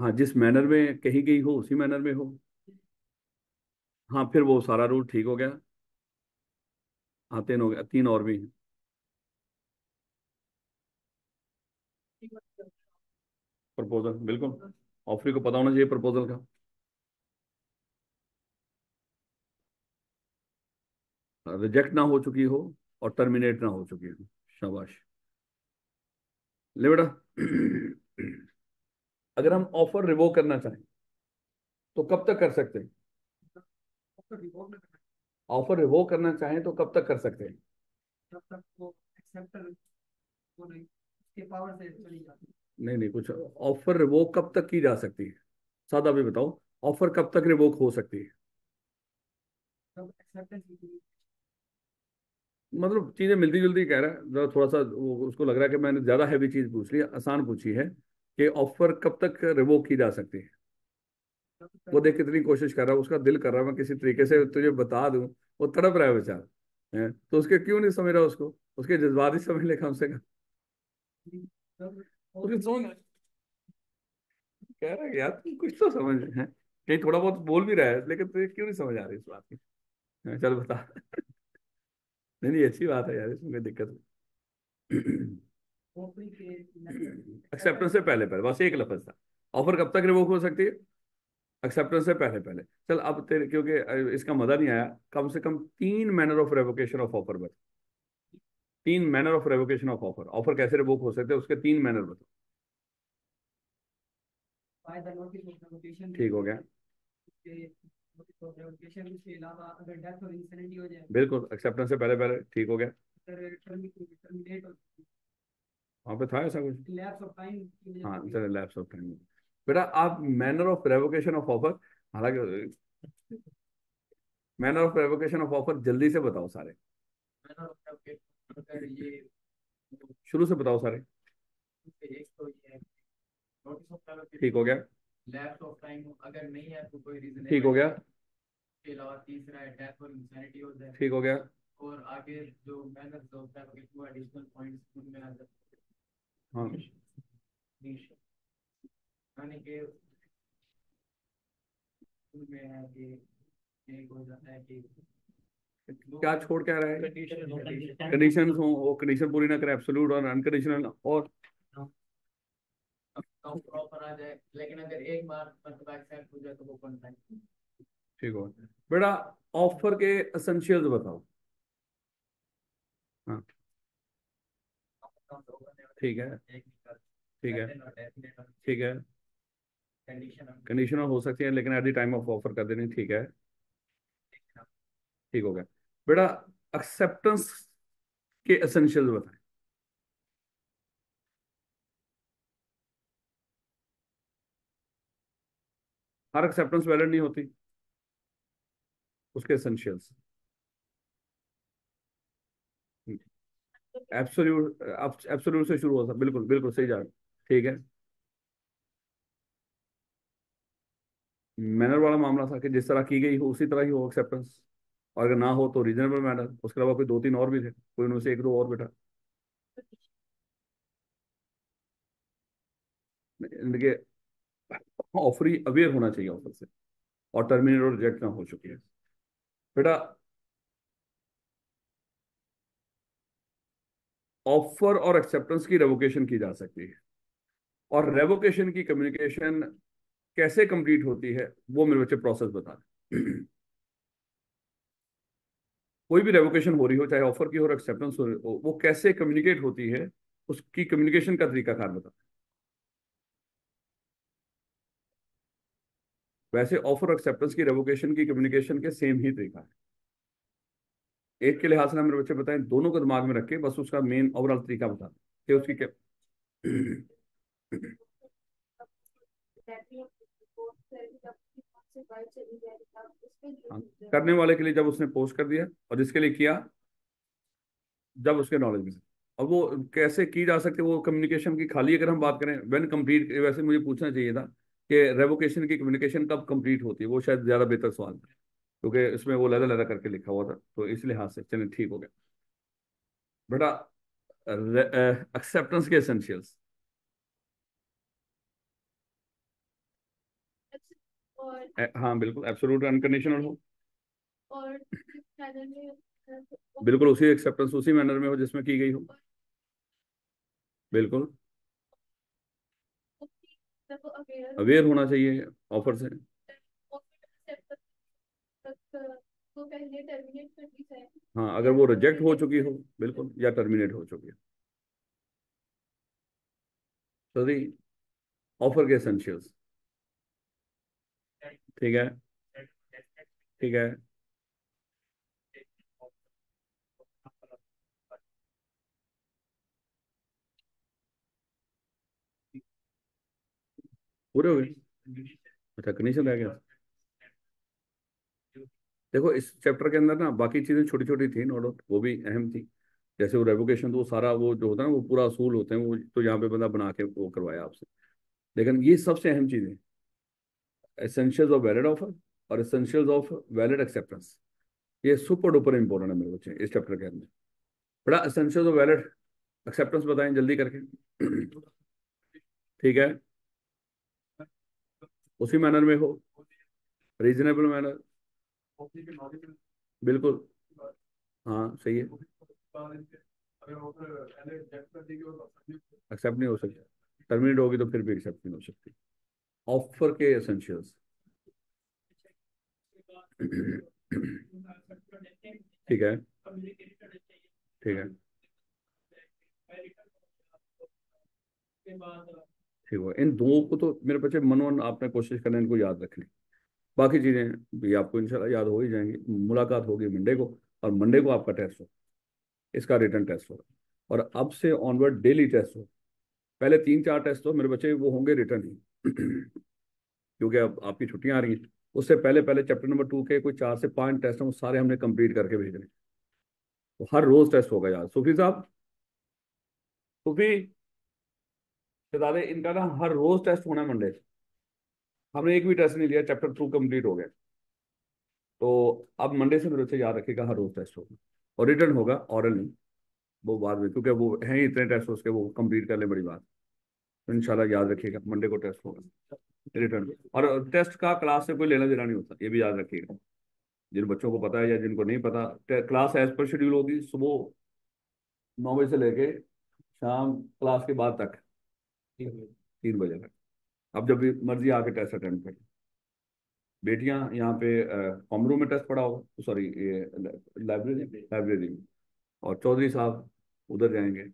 हाँ, जिस मैनर में कही गई हो उसी मैनर में हो, हाँ फिर वो सारा रूल ठीक हो गया। हाँ तीन हो गया, तीन और भी हैं। प्रपोजल, बिल्कुल, ऑफरी को पता होना चाहिए प्रपोजल का। रिजेक्ट ना हो चुकी हो और टर्मिनेट ना हो चुकी हो, शाबाश। ले बेटा, अगर हम ऑफर रिवोक करना चाहें तो कब तक कर सकते हैं? ऑफर रिवोक करना चाहें तो कब तक कर सकते हैं? जब तक वो एक्सेप्टर वो नहीं उसके पावर से चली जाती है। नहीं नहीं, कुछ ऑफर रिवोक कब तक की जा सकती है? सादा भी बताओ, ऑफर कब तक रिवोक हो सकती है? तब एक्सेप्टेंस मतलब चीजें मिलती जुलती कह रहा है, जरा थोड़ा सा उसको लग रहा है कि मैंने ज्यादा हैवी चीज पूछ ली, आसान पूछी है कि ऑफर कब तक रिवोक की जा सकती है। वो देख कितनी कोशिश कर रहा है, उसका दिल कर रहा है मैं किसी तरीके से तुझे बता दूं, वो तड़प रहा है बेचारा है, तो उसके क्यों नहीं समझ रहा उसको, उसके जज्बात ही समझ ले कम से कम। उसकी सोच कह रहा है यार तुम कुछ तो समझ है, कहीं थोड़ा बहुत बोल भी रहा है लेकिन तुझे क्यों नहीं समझ आ रही इस बात की? चल बता। नहीं नहीं, अच्छी बात है यार, इसमें कोई दिक्कत नहीं। एक्सेप्टेंस से पहले पहले बस एक लफ्ज था, ऑफर कब तक रिवोक हो सकती है? एक्सेप्टेंस से पहले पहले। चल अब तेरे, क्योंकि इसका मजा नहीं आया, कम से कम तीन manner of revocation of offer बता। तीन manner of revocation of offer, offer कैसे रिवोक हो सकते हैं उसके तीन मैनर बता। ठीक हो गया, तो रेवोकेशन के अलावा अगर डेथ और इंसैनिटी हो जाए, बिल्कुल एक्सेप्टेंस से पहले पहले ठीक हो गया। अगर टर्मिनेट हो, वहां पे था ऐसा कुछ? लैप्स ऑफ टाइम की वजह हाँ से भी। चलो, लैप्स ऑफ टाइम। बेटा आप manner of revocation of offer, हालांकि manner of revocation of offer जल्दी से बताओ सारे, मैंने उसका अगर ये शुरू से बताओ सारे। एक तो ये है नोटिस ऑफ ठीक हो गया। लैप्स ऑफ टाइम अगर नहीं है तो कोई ठीक हो रीजनेबल गया। टाइम के अलावा तीसरा है डेथ और इंसैनिटी हो जाए। ठीक हो गया। और आगे जो मैनर्स होता है वो एडिशनल पॉइंट्स उनमें आ जाते हाँ। हैं, यानी कि उनमें है कि एक हो जाता है कि क्या छोड़ क्या रहा है? कंडीशन कंडीशन हो, वो कंडीशन पूरी ना करे, एब्सोल्यूट और अनकंडीशनल और। प्रॉपर आ जाए, लेकिन अगर एक बार मतलब एक्सेप्ट हो जाए तो वो कॉन्ट्रैक्ट। ठीक हो बेटा। ऑफर के एसेंशियल्स बताओ। हाँ ठीक है। ठीक है। ठीक है। कंडीशन कंडीशनल हो सकती है लेकिन at the time of offer कर देनी, ठीक है। ठीक हो गया। बेटा एक्सेप्टेंस के एसेंशियल्स बताएं। हर एक्सेप्टेंस वैलिड नहीं होती, उसके एसेंशियल्स। एब्सोल्यूट, एब्सोल्यूट से शुरू होता, बिल्कुल बिल्कुल सही जा रहा है। ठीक है। मैनर वाला मामला था कि जिस तरह की गई हो उसी तरह ही हो एक्सेप्टेंस, और अगर ना हो तो रीजनेबल मैनर। उसके अलावा कोई दो तीन और भी थे, कोई उनमें से एक दो और बेटा इनके। ऑफर ही अवेयर होना चाहिए ऑफर से, और टर्मिनेट और रिजेक्ट ना हो चुकी है। बेटा ऑफर और एक्सेप्टेंस की रेवोकेशन की जा सकती है, और रेवोकेशन की कम्युनिकेशन कैसे कंप्लीट होती है वो मेरे बच्चे प्रोसेस बता दें। कोई भी रेवोकेशन हो रही हो, चाहे ऑफर की हो और एक्सेप्टेंस हो रही हो, वो कैसे कम्युनिकेट होती है, उसकी कम्युनिकेशन का तरीका कार बता। वैसे ऑफर एक्सेप्टेंस की रेवोकेशन की कम्युनिकेशन के सेम ही तरीका है। एक के लिहाज से ना मेरे बच्चे बताएं, दोनों को दिमाग में रख के बस उसका मेन ओवरऑल तरीका बता दें कि उसकी क्या। हाँ, करने वाले के लिए जब उसने पोस्ट कर दिया, और जिसके लिए किया जब उसके नॉलेज में। और वो कैसे की जा सकती है वो कम्युनिकेशन की, खाली अगर हम बात करें व्हेन कंप्लीट, वैसे मुझे पूछना चाहिए था कि रेवोकेशन की कम्युनिकेशन कब कंप्लीट होती है, वो शायद ज्यादा बेहतर सवाल था, क्योंकि इसमें वो लहदा लहदा करके लिखा हुआ था, तो इस लिहाज से चलिए ठीक हो गया। बेटा एक्सेप्टेंस के एसेंशियल्स। और हाँ बिल्कुल, एब्सोल्यूट अनकंडीशनल हो, और चैनल में बिल्कुल उसी एक्सेप्टेंस उसी मैनर में हो जिसमें की गई हो, बिल्कुल अवेयर अवेयर होना चाहिए ऑफर से। तो पहले टर्मिनेट कर दी जाए हाँ अगर या वो तो रिजेक्ट हो रिजेक्ट चुकी कर हो, बिल्कुल, या टर्मिनेट हो चुकी है। तो दी ऑफर के एसेंशियल्स। ठीक है। ठीक है। पूरे हो गए? अच्छा कंडीशन रह गया। देखो इस चैप्टर के अंदर ना बाकी चीजें छोटी छोटी थी, नो डाउट वो भी अहम थी। जैसे वो रेवोकेशन, तो वो सारा वो जो होता है ना वो पूरा असूल होते हैं, वो तो यहाँ पे बंदा बना के वो करवाया आपसे। लेकिन ये सबसे अहम चीजें, एसेंशियल्स ऑफ वैलिड ऑफर और एसेंशियल्स ऑफ वैलिड एक्सेप्टेंस, ये सुपर डुपर इंपॉर्टेंट है मेरे बच्चे इस चैप्टर के अंदर। बड़ा एसेंशियल्स ऑफ वैलिड एक्सेप्टेंस बताएं जल्दी करके। ठीक है। उसी मैनर में हो, रीजनेबल मैनर, बिल्कुल। हाँ सही है। एक्सेप्ट नहीं हो सकती, टर्मिनेट होगी तो फिर भी एक्सेप्ट नहीं हो सकती। ऑफर के एसेंशियल्स। ठीक है। ठीक है। ठीक है, इन दो को तो मेरे बच्चे मनोन आपने कोशिश करना है इनको याद रखने। बाकी चीज़ें भी आपको इंशाल्लाह याद हो ही जाएंगी। मुलाकात होगी मंडे को, और मंडे को आपका टेस्ट हो, इसका रिटर्न टेस्ट होगा। और अब से ऑनवर्ड डेली टेस्ट हो। पहले 3-4 टेस्ट तो मेरे बच्चे वो होंगे रिटर्न ही क्योंकि अब आपकी छुट्टियां आ रही हैं। उससे पहले पहले चैप्टर नंबर 2 के कोई 4 से 5 टेस्ट हैं, वो सारे हमने कंप्लीट करके भेजने। तो हर रोज टेस्ट होगा यार। सूफी साहब, सूफी शहजादे, इनका ना हर रोज टेस्ट होना है मंडे से। हमने एक भी टेस्ट नहीं लिया, चैप्टर 2 कंप्लीट हो गया। तो अब मंडे से मेरे से याद रखिएगा, हर रोज टेस्ट होगा। और रिटर्न होगा, ऑरल नहीं, वो बाद में, क्योंकि वो हैं ही इतने टेस्ट उसके, वो कंप्लीट कर ले, बड़ी बात। तो इंशाल्लाह याद रखिएगा, मंडे को टेस्ट होगा रिटर्न। और टेस्ट का क्लास से कोई लेना देना नहीं होता, ये भी याद रखिएगा। जिन बच्चों को पता है या जिनको नहीं पता, क्लास एज पर शेड्यूल होगी, सुबह 9 बजे से लेके शाम क्लास के बाद तक, 3 बजे तक। अब जब भी मर्जी आके टेस्ट अटेंड करें। बेटियां यहाँ पे कॉमन रूम में टेस्ट पढ़ा होगा, सॉरी ये लाइब्रेरी लाइब्रेरी में। और चौधरी साहब उधर जाएंगे,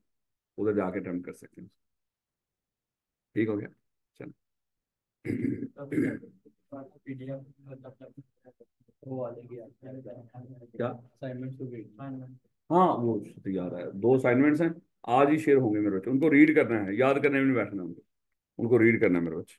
उधर जाके अटेंड कर सकते हैं। ठीक हो गया, चलो पीडीएफ वो वाले की क्या? Assignment to read. हाँ वो तो याद है, 2 असाइनमेंट्स हैं, आज ही शेयर होंगे मेरे बच्चे। उनको रीड करना है, याद करने में नहीं बैठना उनको, उनको रीड करना है मेरे बच्चे।